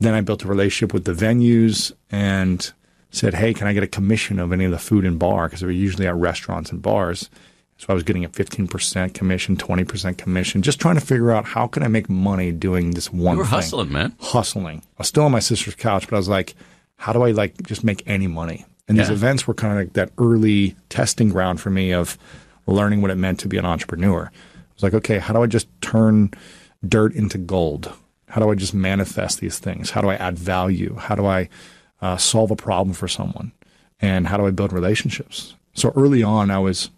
Then I built a relationship with the venues and said, hey, can I get a commission of any of the food and bar? Because they were usually at restaurants and bars. So I was getting a 15% commission, 20% commission, just trying to figure out how can I make money doing this one thing. You were hustling, man. Hustling. I was still on my sister's couch, but I was like, how do I like just make any money? And these events were kind of like that early testing ground for me of learning what it meant to be an entrepreneur. I was like, okay, how do I just turn dirt into gold? How do I just manifest these things? How do I add value? How do I solve a problem for someone? And how do I build relationships? So early on, I was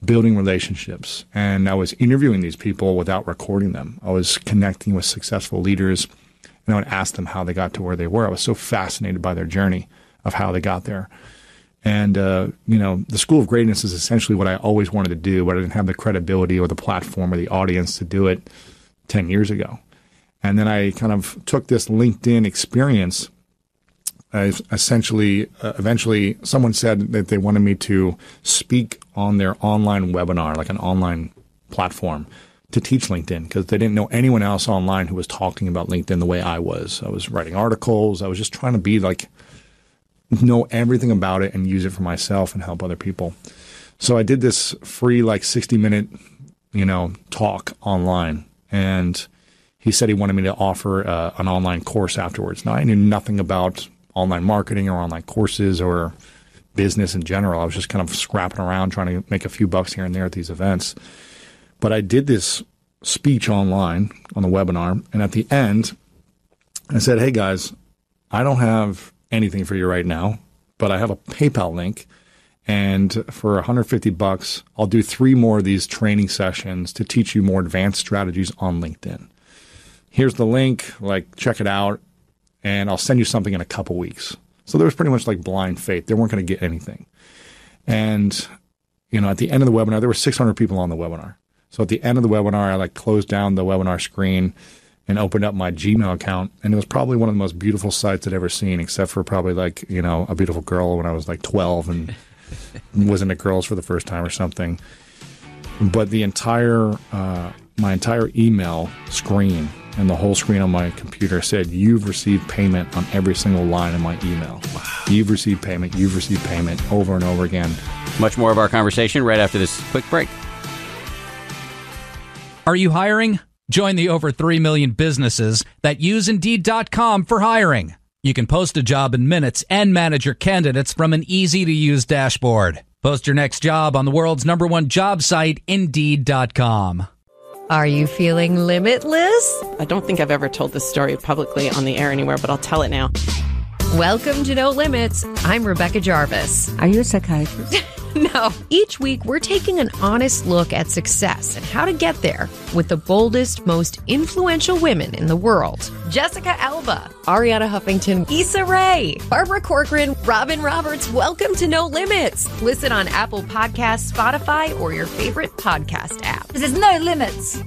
building relationships, and I was interviewing these people without recording them. I was connecting with successful leaders, and I would ask them how they got to where they were. I was so fascinated by their journey of how they got there. And, the School of Greatness is essentially what I always wanted to do, but I didn't have the credibility or the platform or the audience to do it 10 years ago. And then I kind of took this LinkedIn experience. Eventually, someone said that they wanted me to speak on their online webinar, like an online platform, to teach LinkedIn because they didn't know anyone else online who was talking about LinkedIn the way I was. I was writing articles. I was just trying to be like, know everything about it and use it for myself and help other people. So I did this free, like 60-minute, talk online. And he said he wanted me to offer an online course afterwards. Now, I knew nothing about online marketing or online courses or business in general. I was just kind of scrapping around trying to make a few bucks here and there at these events. But I did this speech online on the webinar. And at the end, I said, hey, guys, I don't have anything for you right now, but I have a PayPal link. And for $150, I'll do 3 more of these training sessions to teach you more advanced strategies on LinkedIn. Here's the link, check it out, and I'll send you something in a couple weeks. So there was pretty much like blind faith. They weren't going to get anything. And, at the end of the webinar, there were 600 people on the webinar. So at the end of the webinar, I closed down the webinar screen and opened up my Gmail account. And it was probably one of the most beautiful sights I'd ever seen, except for probably a beautiful girl when I was 12 and was into girls for the first time or something. But the my entire email screen and the whole screen on my computer said, you've received payment on every single line in my email. Wow. You've received payment over and over again. Much more of our conversation right after this quick break. Are you hiring? Join the over 3 million businesses that use Indeed.com for hiring. You can post a job in minutes and manage your candidates from an easy-to-use dashboard. Post your next job on the world's #1 job site, Indeed.com. Are you feeling limitless? I don't think I've ever told this story publicly on the air anywhere, but I'll tell it now. Welcome to No Limits. I'm Rebecca Jarvis. Are you a psychiatrist? No. Each week, we're taking an honest look at success and how to get there with the boldest, most influential women in the world. Jessica Alba, Ariana Huffington, Issa Rae, Barbara Corcoran, Robin Roberts. Welcome to No Limits. Listen on Apple Podcasts, Spotify, or your favorite podcast app. This is No Limits.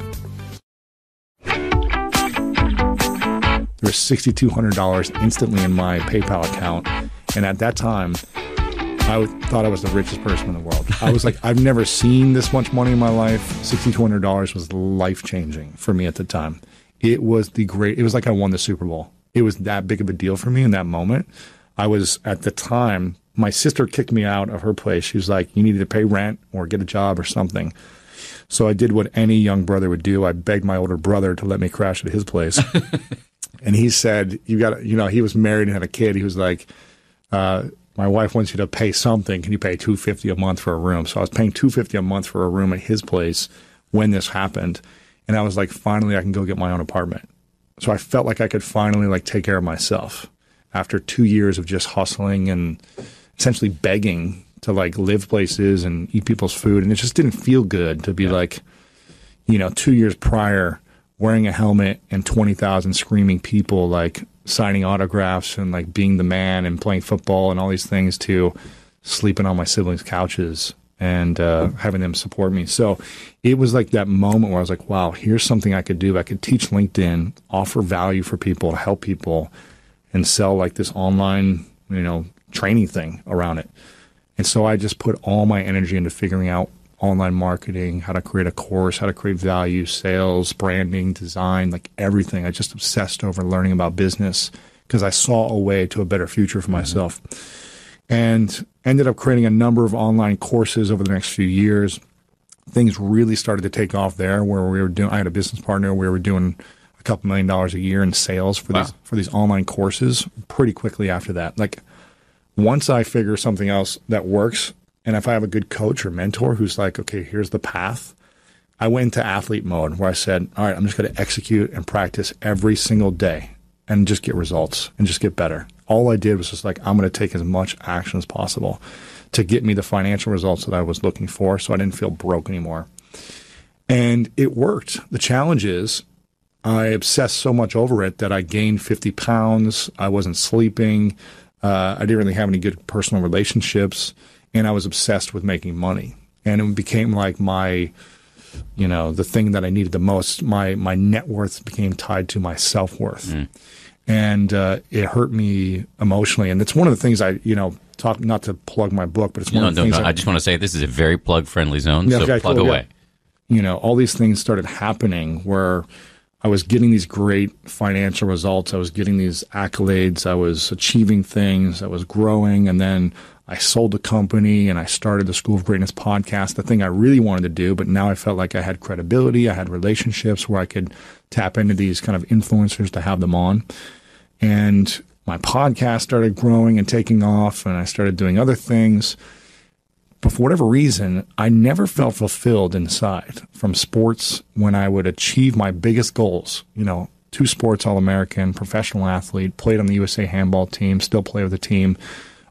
There was $6,200 instantly in my PayPal account. And at that time, I thought I was the richest person in the world. I was like, I've never seen this much money in my life. $6,200 was life-changing for me at the time. It was it was like I won the Super Bowl. It was that big of a deal for me in that moment. I was, at the time, my sister kicked me out of her place. She was like, you needed to pay rent or get a job or something. So I did what any young brother would do. I begged my older brother to let me crash at his place. And he said, he was married and had a kid. He was like, my wife wants you to pay something. Can you pay $250 a month for a room? So I was paying $250 a month for a room at his place when this happened. And I was like, finally, I can go get my own apartment. So I felt like I could finally take care of myself after 2 years of just hustling and essentially begging to live places and eat people's food. And it just didn't feel good to be 2 years prior wearing a helmet and 20,000 screaming people signing autographs and being the man and playing football and all these things to sleeping on my siblings' couches and having them support me. So it was that moment where I was like, wow, here's something I could do. I could teach LinkedIn, offer value for people, help people, and sell this online, training thing around it. And so I just put all my energy into figuring out online marketing, how to create a course, how to create value, sales, branding, design, everything. I just obsessed over learning about business because I saw a way to a better future for myself. And ended up creating a number of online courses over the next few years. things really started to take off there, where I had a business partner, we were doing a couple $1 million a year in sales for these online courses pretty quickly after that. Like, once I figure something else that works, and if I have a good coach or mentor who's like, okay, here's the path, I went into athlete mode where I said, all right, I'm just going to execute and practice every single day and just get results and just get better. All I did was just like, I'm going to take as much action as possible to get me the financial results that I was looking for, so I didn't feel broke anymore. And it worked. The challenge is I obsessed so much over it that I gained 50 pounds. I wasn't sleeping. I didn't really have any good personal relationships. And I was obsessed with making money. And it became like my, the thing that I needed the most. My net worth became tied to my self-worth. And it hurt me emotionally. And it's one of the things I, talk, not to plug my book, but it's one of the things. I just want to say this is a very plug-friendly zone, so okay, plug cool, away. Yeah. All these things started happening where I was getting these great financial results. I was getting these accolades. I was achieving things. I was growing. And then I sold the company and I started the School of Greatness podcast, the thing I really wanted to do. But now I felt like I had credibility. I had relationships where I could tap into these kind of influencers to have them on. And my podcast started growing and taking off, and I started doing other things. But for whatever reason, I never felt fulfilled inside from sports when I would achieve my biggest goals. 2 sports All-American, professional athlete, played on the USA handball team, still play with the team.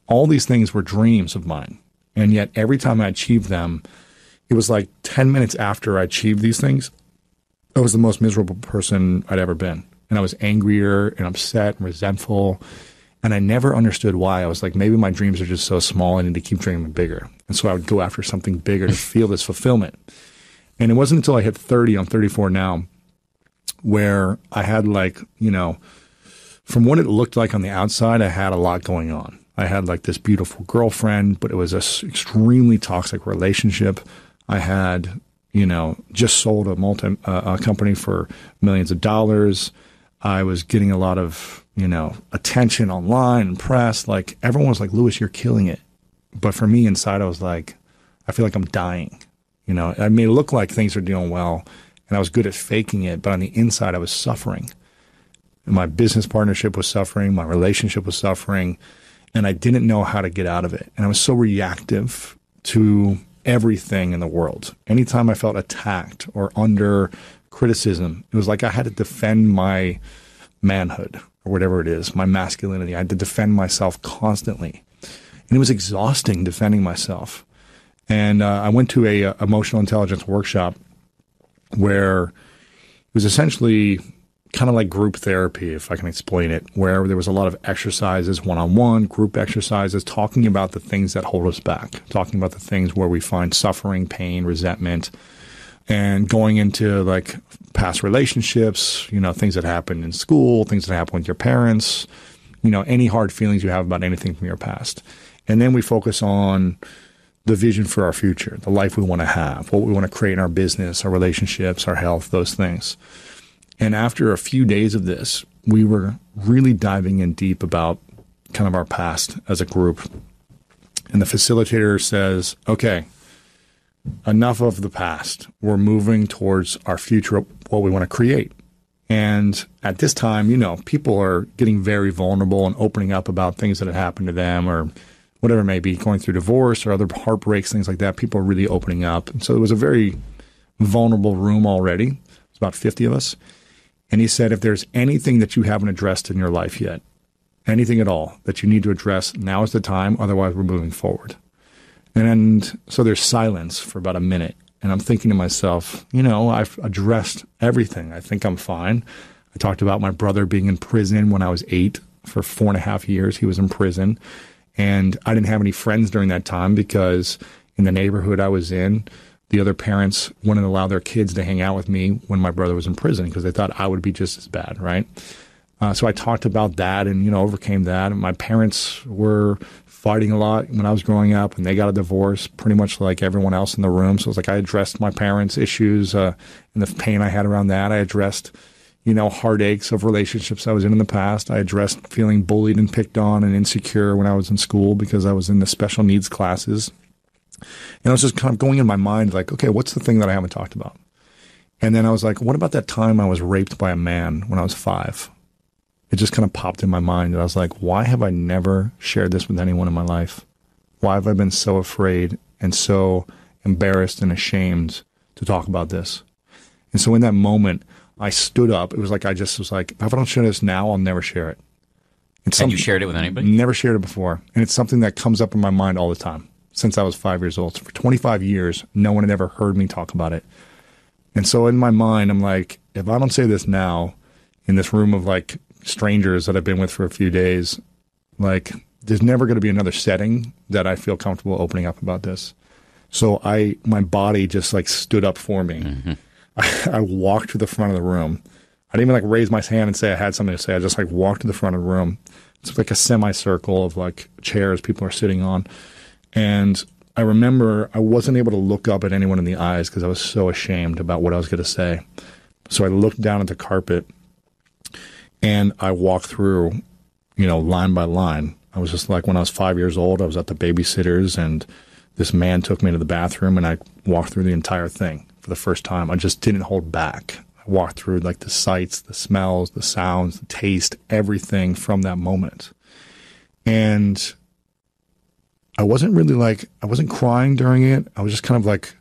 All these things were dreams of mine. And yet every time I achieved them, it was like 10 minutes after I achieved these things, I was the most miserable person I'd ever been. And I was angrier and upset and resentful. And I never understood why. I was like, maybe my dreams are just so small. I need to keep dreaming bigger. And so I would go after something bigger to feel this fulfillment. And it wasn't until I hit 30, I'm 34 now, where I had from what it looked like on the outside, I had a lot going on. I had like this beautiful girlfriend, but it was an extremely toxic relationship. I had, just sold a company for millions of dollars. I was getting a lot of, attention online and press. Like, everyone was like, Louis, you're killing it. But for me inside, I was like, I feel like I'm dying. I made it look like things are doing well, and I was good at faking it. But on the inside, I was suffering. And my business partnership was suffering. My relationship was suffering. And I didn't know how to get out of it. And I was so reactive to everything in the world. Anytime I felt attacked or under criticism, it was like I had to defend my manhood or whatever it is, my masculinity. I had to defend myself constantly. And it was exhausting defending myself. And I went to a emotional intelligence workshop where it was essentially kind of like group therapy, if I can explain it, where there was a lot of exercises, one-on-one, group exercises, talking about the things that hold us back, talking about the things where we find suffering, pain, resentment, and going into like past relationships, things that happened in school, things that happened with your parents, any hard feelings you have about anything from your past. And then we focus on the vision for our future, the life we want to have, what we want to create in our business, our relationships, our health, those things. And after a few days of this, we were really diving in deep about kind of our past as a group. And the facilitator says, okay, enough of the past. We're moving towards our future, what we want to create. And at this time, people are getting very vulnerable and opening up about things that had happened to them or whatever it may be, going through divorce or other heartbreaks, things like that. People are really opening up. And so it was a very vulnerable room already. It's about 50 of us. And he said, if there's anything that you haven't addressed in your life yet, anything at all that you need to address, now is the time. Otherwise, we're moving forward. And so there's silence for about a minute. And I'm thinking to myself, I've addressed everything. I think I'm fine. I talked about my brother being in prison when I was 8 for 4.5 years. He was in prison. And I didn't have any friends during that time because in the neighborhood I was in, the other parents wouldn't allow their kids to hang out with me when my brother was in prison because they thought I would be just as bad, right? So I talked about that and, overcame that. And my parents were fighting a lot when I was growing up, and they got a divorce pretty much like everyone else in the room. So it was like I addressed my parents' issues and the pain I had around that. I addressed, heartaches of relationships I was in the past. I addressed feeling bullied and picked on and insecure when I was in school because I was in the special needs classes. And I was just kind of going in my mind like, okay, what's the thing that I haven't talked about? And then I was like, what about that time I was raped by a man when I was 5? It just kind of popped in my mind. And I was like, why have I never shared this with anyone in my life? Why have I been so afraid and so embarrassed and ashamed to talk about this? And so in that moment, I stood up. It was like I just was like, if I don't share this now, I'll never share it. Had you shared it with anybody? Never shared it before. And it's something that comes up in my mind all the time since I was 5 years old. So for 25 years, no one had ever heard me talk about it. And so in my mind, I'm like, if I don't say this now in this room of like strangers that I've been with for a few days, like there's never going to be another setting that I feel comfortable opening up about this. So my body just like stood up for me. Mm-hmm. I walked to the front of the room. I didn't even like raise my hand and say I had something to say. I just like walked to the front of the room. It's like a semicircle of like chairs people are sitting on. And I remember I wasn't able to look up at anyone in the eyes because I was so ashamed about what I was going to say. So I looked down at the carpet and I walked through, line by line. I was just like, when I was 5 years old, I was at the babysitter's and this man took me to the bathroom and I walked through the entire thing for the first time. I just didn't hold back. I walked through like the sights, the smells, the sounds, the taste, everything from that moment. And I wasn't crying during it. I was just kind of like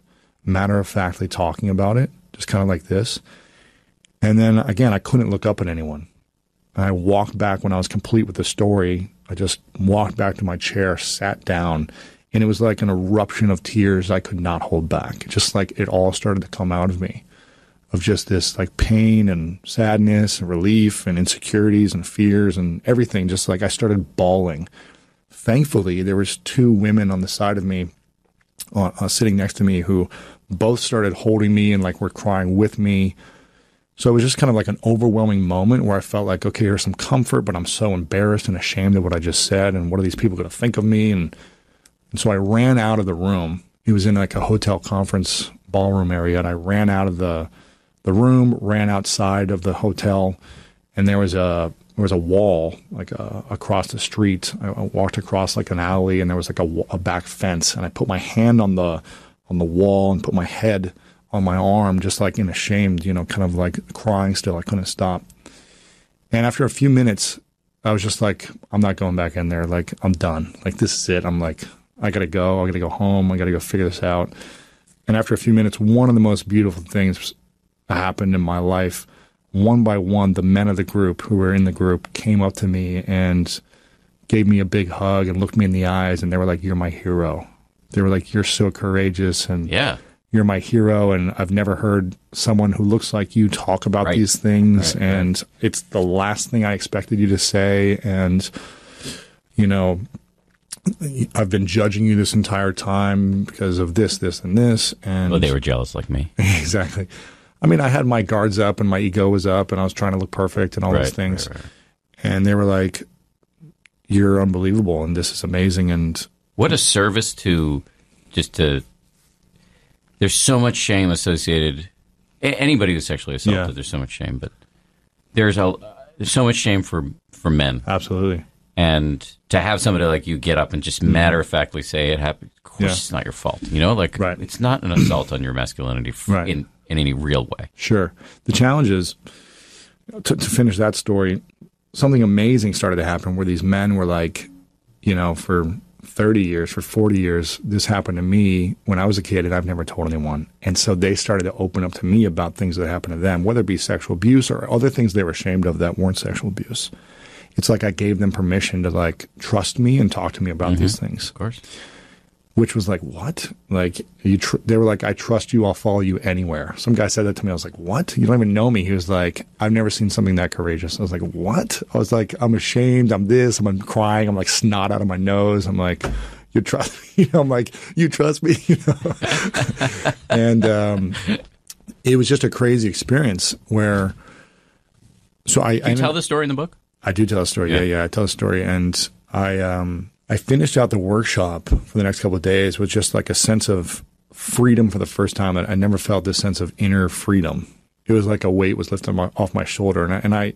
matter-of-factly talking about it, just kind of like this. And then again, I couldn't look up at anyone. And I walked back when I was complete with the story. I just walked back to my chair, sat down, and it was like an eruption of tears I could not hold back. Just like it all started to come out of me, of just this like pain and sadness and relief and insecurities and fears and everything. Just like I started bawling. Thankfully, there was 2 women on the side of me, sitting next to me, who both started holding me and like were crying with me. So it was just kind of like an overwhelming moment where I felt like, okay, here's some comfort, but I'm so embarrassed and ashamed of what I just said, and what are these people going to think of me? And so I ran out of the room. It was in like a hotel conference ballroom area, and I ran out of the room, ran outside of the hotel, and there was a wall like across the street. I walked across like an alley, and there was like a back fence, and I put my hand on the wall and put my head on my arm, just like in ashamed, kind of like crying still. I couldn't stop. And after a few minutes, I was just like, I'm not going back in there. Like, I'm done. Like, this is it. I'm like, I got to go. I got to go home. I got to go figure this out. And after a few minutes, one of the most beautiful things happened in my life. One by one, the men of the group who were in the group came up to me and gave me a big hug and looked me in the eyes, and they were like, you're my hero. They were like, you're so courageous, and you're my hero, and I've never heard someone who looks like you talk about these things, and it's the last thing I expected you to say, and, I've been judging you this entire time because of this, this, and this. And well, they were jealous like me. Exactly. I mean, I had my guards up and my ego was up and I was trying to look perfect and all those things. Right. And they were like, you're unbelievable and this is amazing. And what a service there's so much shame associated. Anybody who's sexually assaulted, there's so much shame, but there's so much shame for men. Absolutely. And to have somebody like you get up and just matter-of-factly say it happened, of course it's not your fault. It's not an assault on your masculinity in any real way. Sure. The challenge is, to finish that story, something amazing started to happen where these men were like, for 30 years, for 40 years, this happened to me when I was a kid and I've never told anyone. And so they started to open up to me about things that happened to them, whether it be sexual abuse or other things they were ashamed of that weren't sexual abuse. It's like I gave them permission to like trust me and talk to me about these things. Of course. Which was like, what? Like they were like, I trust you. I'll follow you anywhere. Some guy said that to me. I was like, what? You don't even know me. He was like, I've never seen something that courageous. I was like, what? I was like, I'm ashamed. I'm this. I'm crying. I'm like snot out of my nose. I'm like, you trust me? I'm like, you trust me? And it was just a crazy experience where. So Do you tell the story in the book? I do tell a story. Yeah. I tell a story, and I finished out the workshop for the next couple of days with just like a sense of freedom for the first time. I never felt this sense of inner freedom. It was like a weight was lifted off my shoulder, and I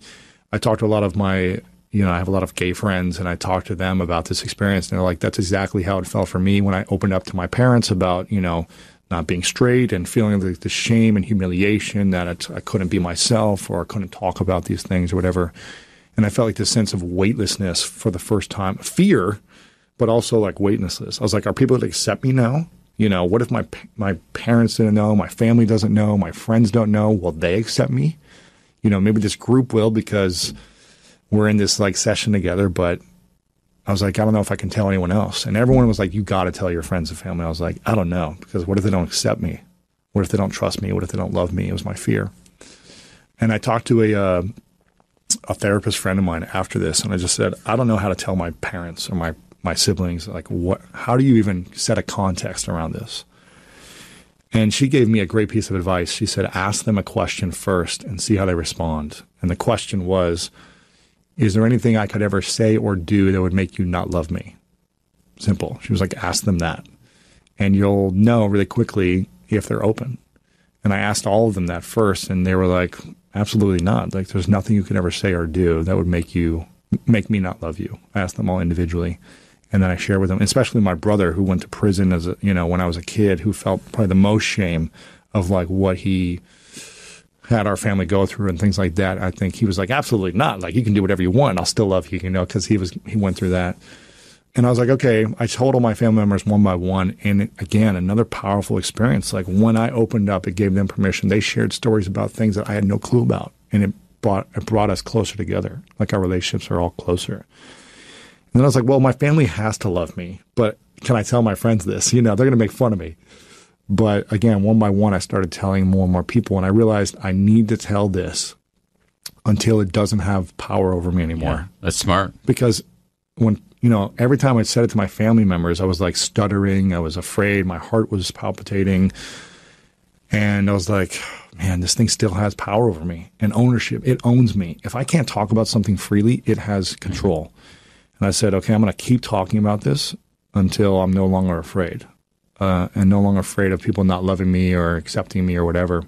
talked to a lot of my I have a lot of gay friends, and I talk to them about this experience, and they're like, that's exactly how it felt for me when I opened up to my parents about, not being straight and feeling like the shame and humiliation that I couldn't be myself or I couldn't talk about these things or whatever. And I felt like this sense of weightlessness for the first time, fear, but also like weightlessness. I was like, are people going to accept me now? What if my parents didn't know, my family doesn't know, my friends don't know? Will they accept me? Maybe this group will because we're in this like session together, but I was like, I don't know if I can tell anyone else. And everyone was like, you got to tell your friends and family. I was like, I don't know, because what if they don't accept me? What if they don't trust me? What if they don't love me? It was my fear. And I talked to a therapist friend of mine after this, and I just said, I don't know how to tell my parents or my siblings, like, how do you even set a context around this? And she gave me a great piece of advice. She said, ask them a question first and see how they respond. And the question was, is there anything I could ever say or do that would make you not love me? Simple. She was like, ask them that. And you'll know really quickly if they're open. And I asked all of them that first, and they were like, absolutely not. Like, there's nothing you could ever say or do that would make me not love you. I asked them all individually. And then I shared with them, especially my brother who went to prison as when I was a kid, who felt probably the most shame of like what he had our family go through and things like that. I think he was like, absolutely not. Like, you can do whatever you want. I'll still love you, because he went through that. And I was like, okay, I told all my family members one by one. And again, another powerful experience. Like, when I opened up, it gave them permission. They shared stories about things that I had no clue about. And it brought us closer together. Like, our relationships are all closer. And then I was like, well, my family has to love me, but can I tell my friends this? They're going to make fun of me. But again, one by one, I started telling more and more people, and I realized I need to tell this until it doesn't have power over me anymore. Yeah, that's smart. Because when, every time I said it to my family members, I was like stuttering. I was afraid. My heart was palpitating. And I was like, man, this thing still has power over me and ownership. It owns me. If I can't talk about something freely, it has control. And I said, okay, I'm going to keep talking about this until I'm no longer afraid. And no longer afraid of people not loving me or accepting me or whatever.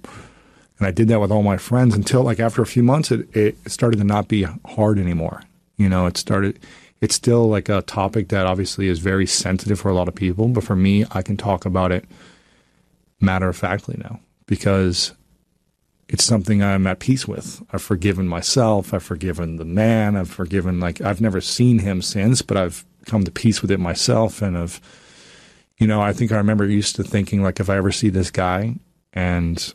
And I did that with all my friends until, like, after a few months, it started to not be hard anymore. It's still like a topic that obviously is very sensitive for a lot of people. But for me, I can talk about it matter-of-factly now because it's something I'm at peace with. I've forgiven myself. I've forgiven the man. I've never seen him since, but I've come to peace with it myself. And I think I remember used to thinking, like, if I ever see this guy and,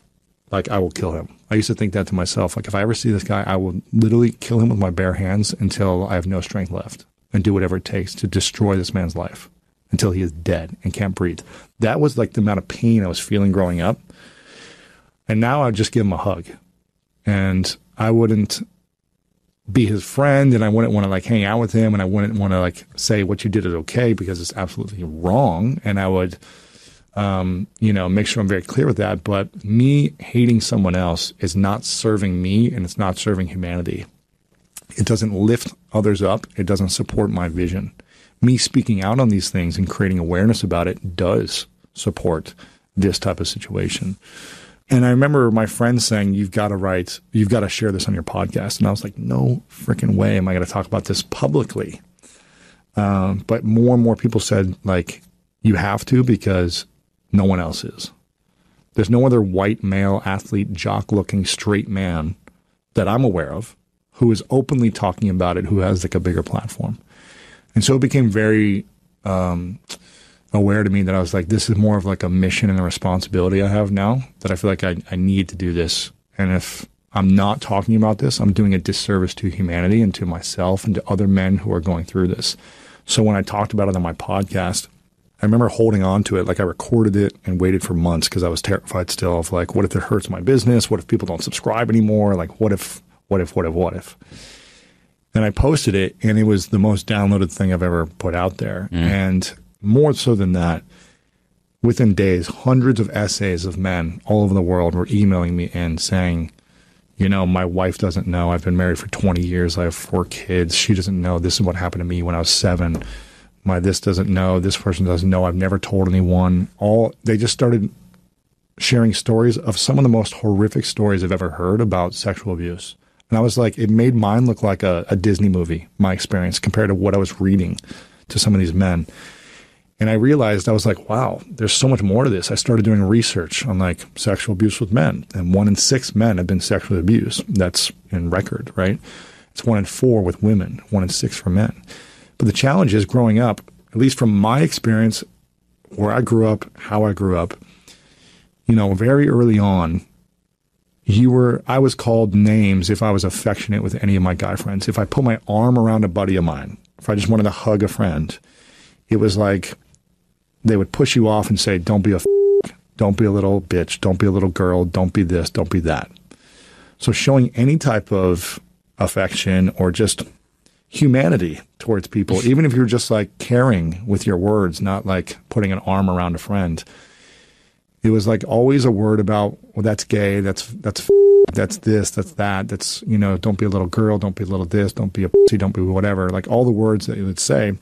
like, I will kill him. I used to think that to myself. Like, if I ever see this guy, I will literally kill him with my bare hands until I have no strength left and do whatever it takes to destroy this man's life until he is dead and can't breathe. That was, like, the amount of pain I was feeling growing up. And now I would just give him a hug. And I wouldn't be his friend, and I wouldn't want to, like, hang out with him, and I wouldn't want to, like, say what you did is okay because it's absolutely wrong. And I would, make sure I'm very clear with that. But me hating someone else is not serving me, and it's not serving humanity. It doesn't lift others up. It doesn't support my vision. Me speaking out on these things and creating awareness about it does support this type of situation. And I remember my friends saying, you've got to share this on your podcast. And I was like, no freaking way am I going to talk about this publicly. But more and more people said, like, you have to because no one else is. There's no other white male athlete, jock-looking straight man that I'm aware of who is openly talking about it, who has, like, a bigger platform. And so it became very aware to me that I was like, this is more of like a mission and a responsibility I have now, that I feel like I need to do this. And if I'm not talking about this, I'm doing a disservice to humanity and to myself and to other men who are going through this. So when I talked about it on my podcast, I remember holding on to it. Like, I recorded it and waited for months because I was terrified still of, like, what if it hurts my business? What if people don't subscribe anymore? Like, what if? And I posted it, and it was the most downloaded thing I've ever put out there. And more so than that, within days, hundreds of essays of men all over the world were emailing me and saying, my wife doesn't know. I've been married for 20 years. I have 4 kids. She doesn't know. This is what happened to me when I was 7. My this doesn't know. This person doesn't know. I've never told anyone. They just started sharing stories of some of the most horrific stories I've ever heard about sexual abuse. And I was like, it made mine look like a Disney movie, my experience, compared to what I was reading to some of these men. And I realized, I was like, wow, there's so much more to this. I started doing research on like sexual abuse with men, and 1 in 6 men have been sexually abused. That's in record, right? It's 1 in 4 with women, 1 in 6 for men. But the challenge is growing up, at least from my experience, where I grew up, how I grew up, you know, very early on, I was called names if I was affectionate with any of my guy friends. If I put my arm around a buddy of mine, if I just wanted to hug a friend, it was like they would push you off and say, don't be a don't be a little bitch, don't be a little girl, don't be this, don't be that. So showing any type of affection or just humanity towards people, even if you're just like caring with your words, not like putting an arm around a friend, it was like always a word about, well, that's gay, that's this, that's that, that's, you know, don't be a little girl, don't be a little this, don't be a pussy, don't be whatever, like all the words that you would say.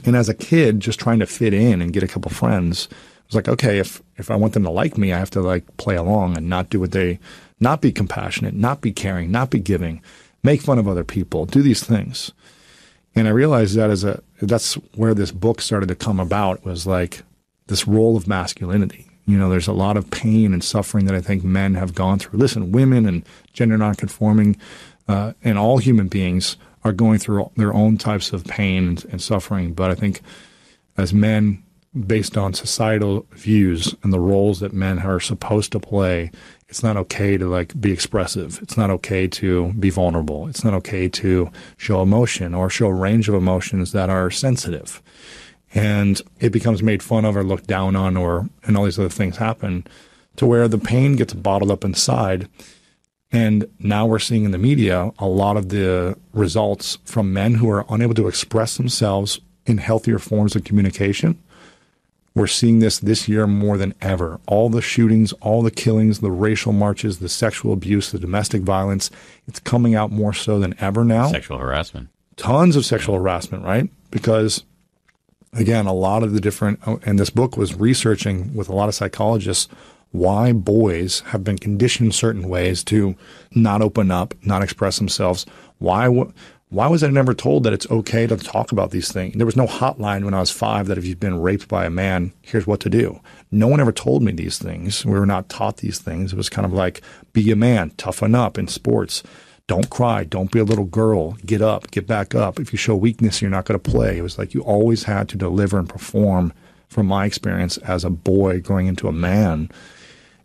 And as a kid, just trying to fit in and get a couple friends, it was like, okay, if I want them to like me, I have to like play along and not do not be compassionate, not be caring, not be giving, make fun of other people, do these things. And I realized that that's where this book started to come about, was like this role of masculinity. You know, there's a lot of pain and suffering that I think men have gone through. Listen, women and gender nonconforming and all human beings are going through their own types of pain and suffering. But I think as men, based on societal views and the roles that men are supposed to play, it's not okay to like be expressive. It's not okay to be vulnerable. It's not okay to show emotion or show a range of emotions that are sensitive. And it becomes made fun of or looked down on, and all these other things happen to where the pain gets bottled up inside. And now we're seeing in the media a lot of the results from men who are unable to express themselves in healthier forms of communication. We're seeing this year more than ever. All the shootings, all the killings, the racial marches, the sexual abuse, the domestic violence, it's coming out more so than ever now. Sexual harassment. Tons of sexual harassment, right? Because again, a lot of the different, and this book was researching with a lot of psychologists why boys have been conditioned certain ways to not open up, not express themselves. Why was I never told that it's okay to talk about these things? There was no hotline when I was 5 that if you've been raped by a man, here's what to do. No one ever told me these things. We were not taught these things. It was kind of like, be a man, toughen up in sports. Don't cry. Don't be a little girl. Get up. Get back up. If you show weakness, you're not going to play. It was like you always had to deliver and perform, from my experience as a boy growing into a man.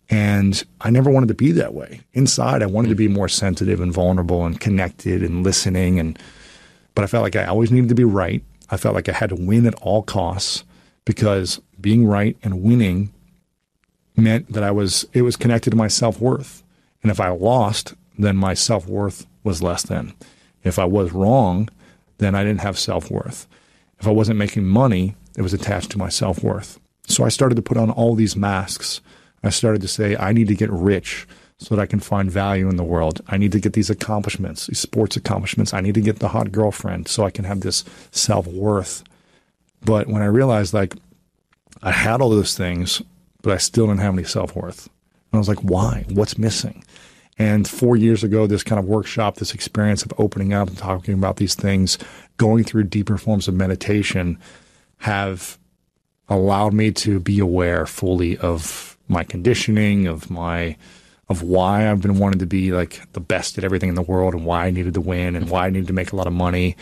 And I never wanted to be that way. Inside, I wanted to be more sensitive and vulnerable and connected and listening. But I felt like I always needed to be right. I felt like I had to win at all costs, because being right and winning meant that it was connected to my self-worth. And if I lost, then my self-worth was less than. If I was wrong, then I didn't have self-worth. If I wasn't making money, it was attached to my self-worth. So I started to put on all these masks. I started to say, I need to get rich so that I can find value in the world. I need to get these accomplishments, these sports accomplishments. I need to get the hot girlfriend so I can have this self-worth. But when I realized, like, I had all those things, but I still didn't have any self-worth. And I was like, why? What's missing? And 4 years ago, this kind of workshop, this experience of opening up and talking about these things, going through deeper forms of meditation, have allowed me to be aware fully of my conditioning, of why I've been wanting to be like the best at everything in the world, and why I needed to win, and why I needed to make a lot of money.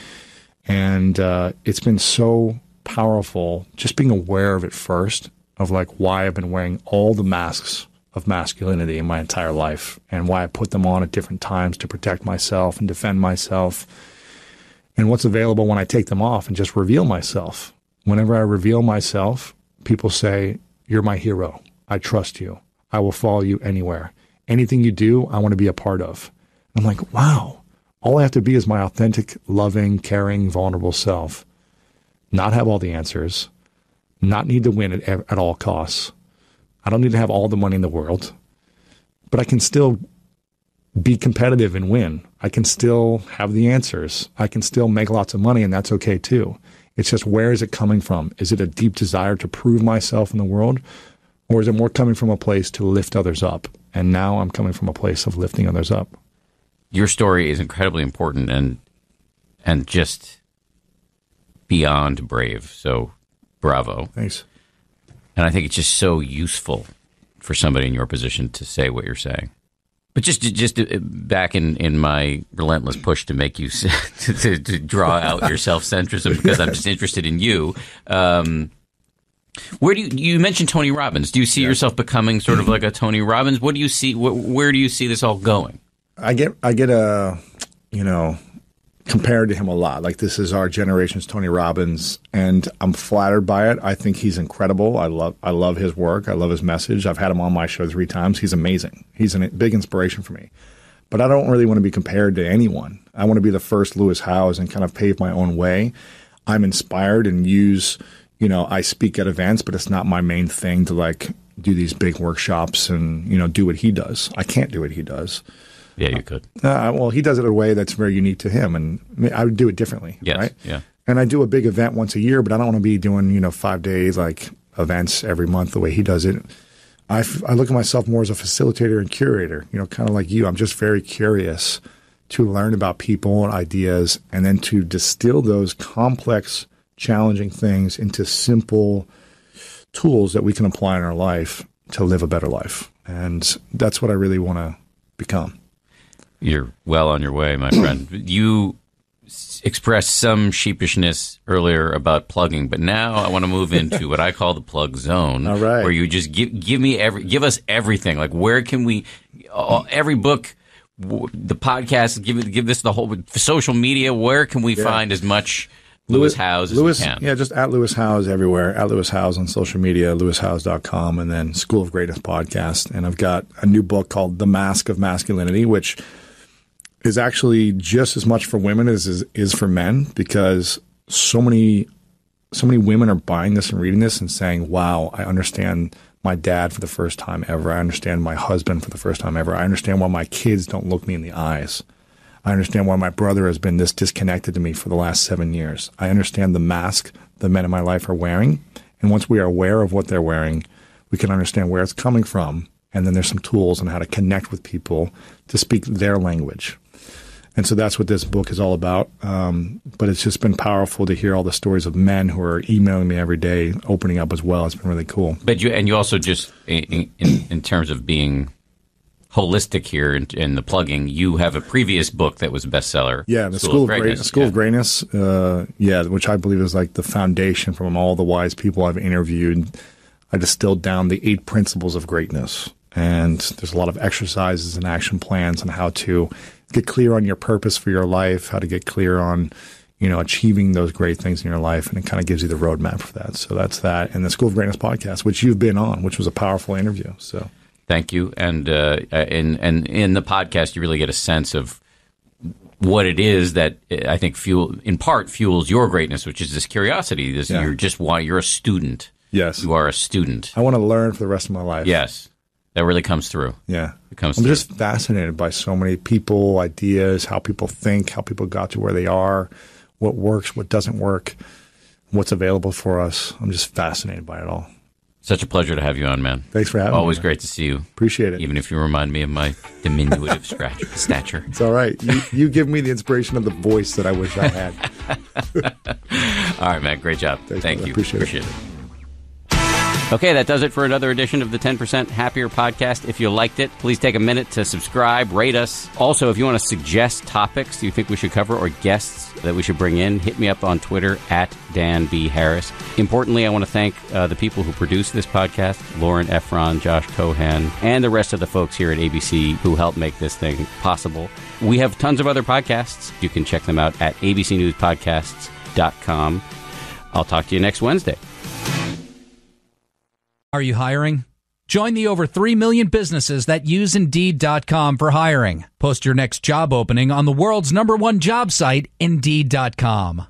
And it's been so powerful just being aware of it first, of like why I've been wearing all the masks of masculinity in my entire life, and why I put them on at different times to protect myself and defend myself, and what's available when I take them off and just reveal myself. Whenever I reveal myself, people say, you're my hero. I trust you. I will follow you anywhere. Anything you do, I want to be a part of. I'm like, wow, all I have to be is my authentic, loving, caring, vulnerable self. Not have all the answers. Not need to win at all costs. I don't need to have all the money in the world, but I can still be competitive and win. I can still have the answers. I can still make lots of money, and that's okay too. It's just, where is it coming from? Is it a deep desire to prove myself in the world, or is it more coming from a place to lift others up? And now I'm coming from a place of lifting others up. your story is incredibly important and just beyond brave. So bravo. Thanks. And I think it's just so useful for somebody in your position to say what you're saying. But just back in my relentless push to make you to draw out your self-centrism, because I'm just interested in you. Where do you mentioned Tony Robbins? Do you see yourself becoming sort of like a Tony Robbins? What do you see? Where do you see this all going? I get compared to him a lot. Like, this is our generation's Tony Robbins, and I'm flattered by it. I think he's incredible. I love his work. I love his message. I've had him on my show 3 times. He's amazing. He's a big inspiration for me. But I don't really want to be compared to anyone. I want to be the first Lewis Howes and kind of pave my own way. I'm inspired and use, I speak at events, but it's not my main thing to like do these big workshops and, do what he does. I can't do what he does. Yeah, you could. Well, he does it in a way that's very unique to him, and I would do it differently. Yes, right? Yeah. And I do a big event once a year, but I don't want to be doing 5 days like events every month the way he does it. I look at myself more as a facilitator and curator. Kind of like you. I'm just very curious to learn about people and ideas, and then to distill those complex, challenging things into simple tools that we can apply in our life to live a better life. And that's what I really want to become. You're well on your way, my friend. You expressed some sheepishness earlier about plugging, but now I want to move into what I call the plug zone. All right. Where you just give us everything. Like, where can we? Every book, the podcast, give this the whole social media. Where can we find as much Lewis Howes as we can? Yeah, just at Lewis Howes everywhere. At Lewis Howes on social media, lewishowes.com, and then School of Greatness podcast. And I've got a new book called The Mask of Masculinity, which is actually just as much for women as is for men, because so many women are buying this and reading this and saying, wow, I understand my dad for the first time ever. I understand my husband for the first time ever. I understand why my kids don't look me in the eyes. I understand why my brother has been this disconnected to me for the last 7 years. I understand the mask the men in my life are wearing. And once we are aware of what they're wearing, we can understand where it's coming from. And then there's some tools on how to connect with people to speak their language. And so that's what this book is all about. But it's just been powerful to hear all the stories of men who are emailing me every day, opening up as well. It's been really cool. But you also just, in terms of being holistic here in the plugging, you have a previous book that was a bestseller. Yeah, the School of Greatness, which I believe is like the foundation from all the wise people I've interviewed. I distilled down the 8 principles of greatness. And there's a lot of exercises and action plans on how to get clear on your purpose for your life, how to get clear on, achieving those great things in your life. And it kind of gives you the roadmap for that. So that's that. And the School of Greatness podcast, which you've been on, which was a powerful interview. So thank you. And in the podcast, you really get a sense of what it is that I think fuels your greatness, which is this curiosity. You're just why you're a student. Yes. You are a student. I want to learn for the rest of my life. Yes. That really comes through. Yeah. It comes I'm through. just fascinated by so many people, ideas, how people think, how people got to where they are, what works, what doesn't work, what's available for us. I'm just fascinated by it all. Such a pleasure to have you on, man. Thanks for having me. Always great to see you. Appreciate it. Even if you remind me of my diminutive stature. It's all right. You give me the inspiration of the voice that I wish I had. All right, man. Great job. Thanks, Thank brother. you. Appreciate it. Okay, that does it for another edition of the 10% Happier podcast. If you liked it, please take a minute to subscribe, rate us. Also, if you want to suggest topics you think we should cover or guests that we should bring in, hit me up on Twitter at Dan B. Harris. Importantly, I want to thank the people who produce this podcast, Lauren Efron, Josh Cohan, and the rest of the folks here at ABC who help make this thing possible. We have tons of other podcasts. You can check them out at abcnewspodcasts.com. I'll talk to you next Wednesday. Are you hiring? Join the over 3 million businesses that use Indeed.com for hiring. Post your next job opening on the world's #1 job site, Indeed.com.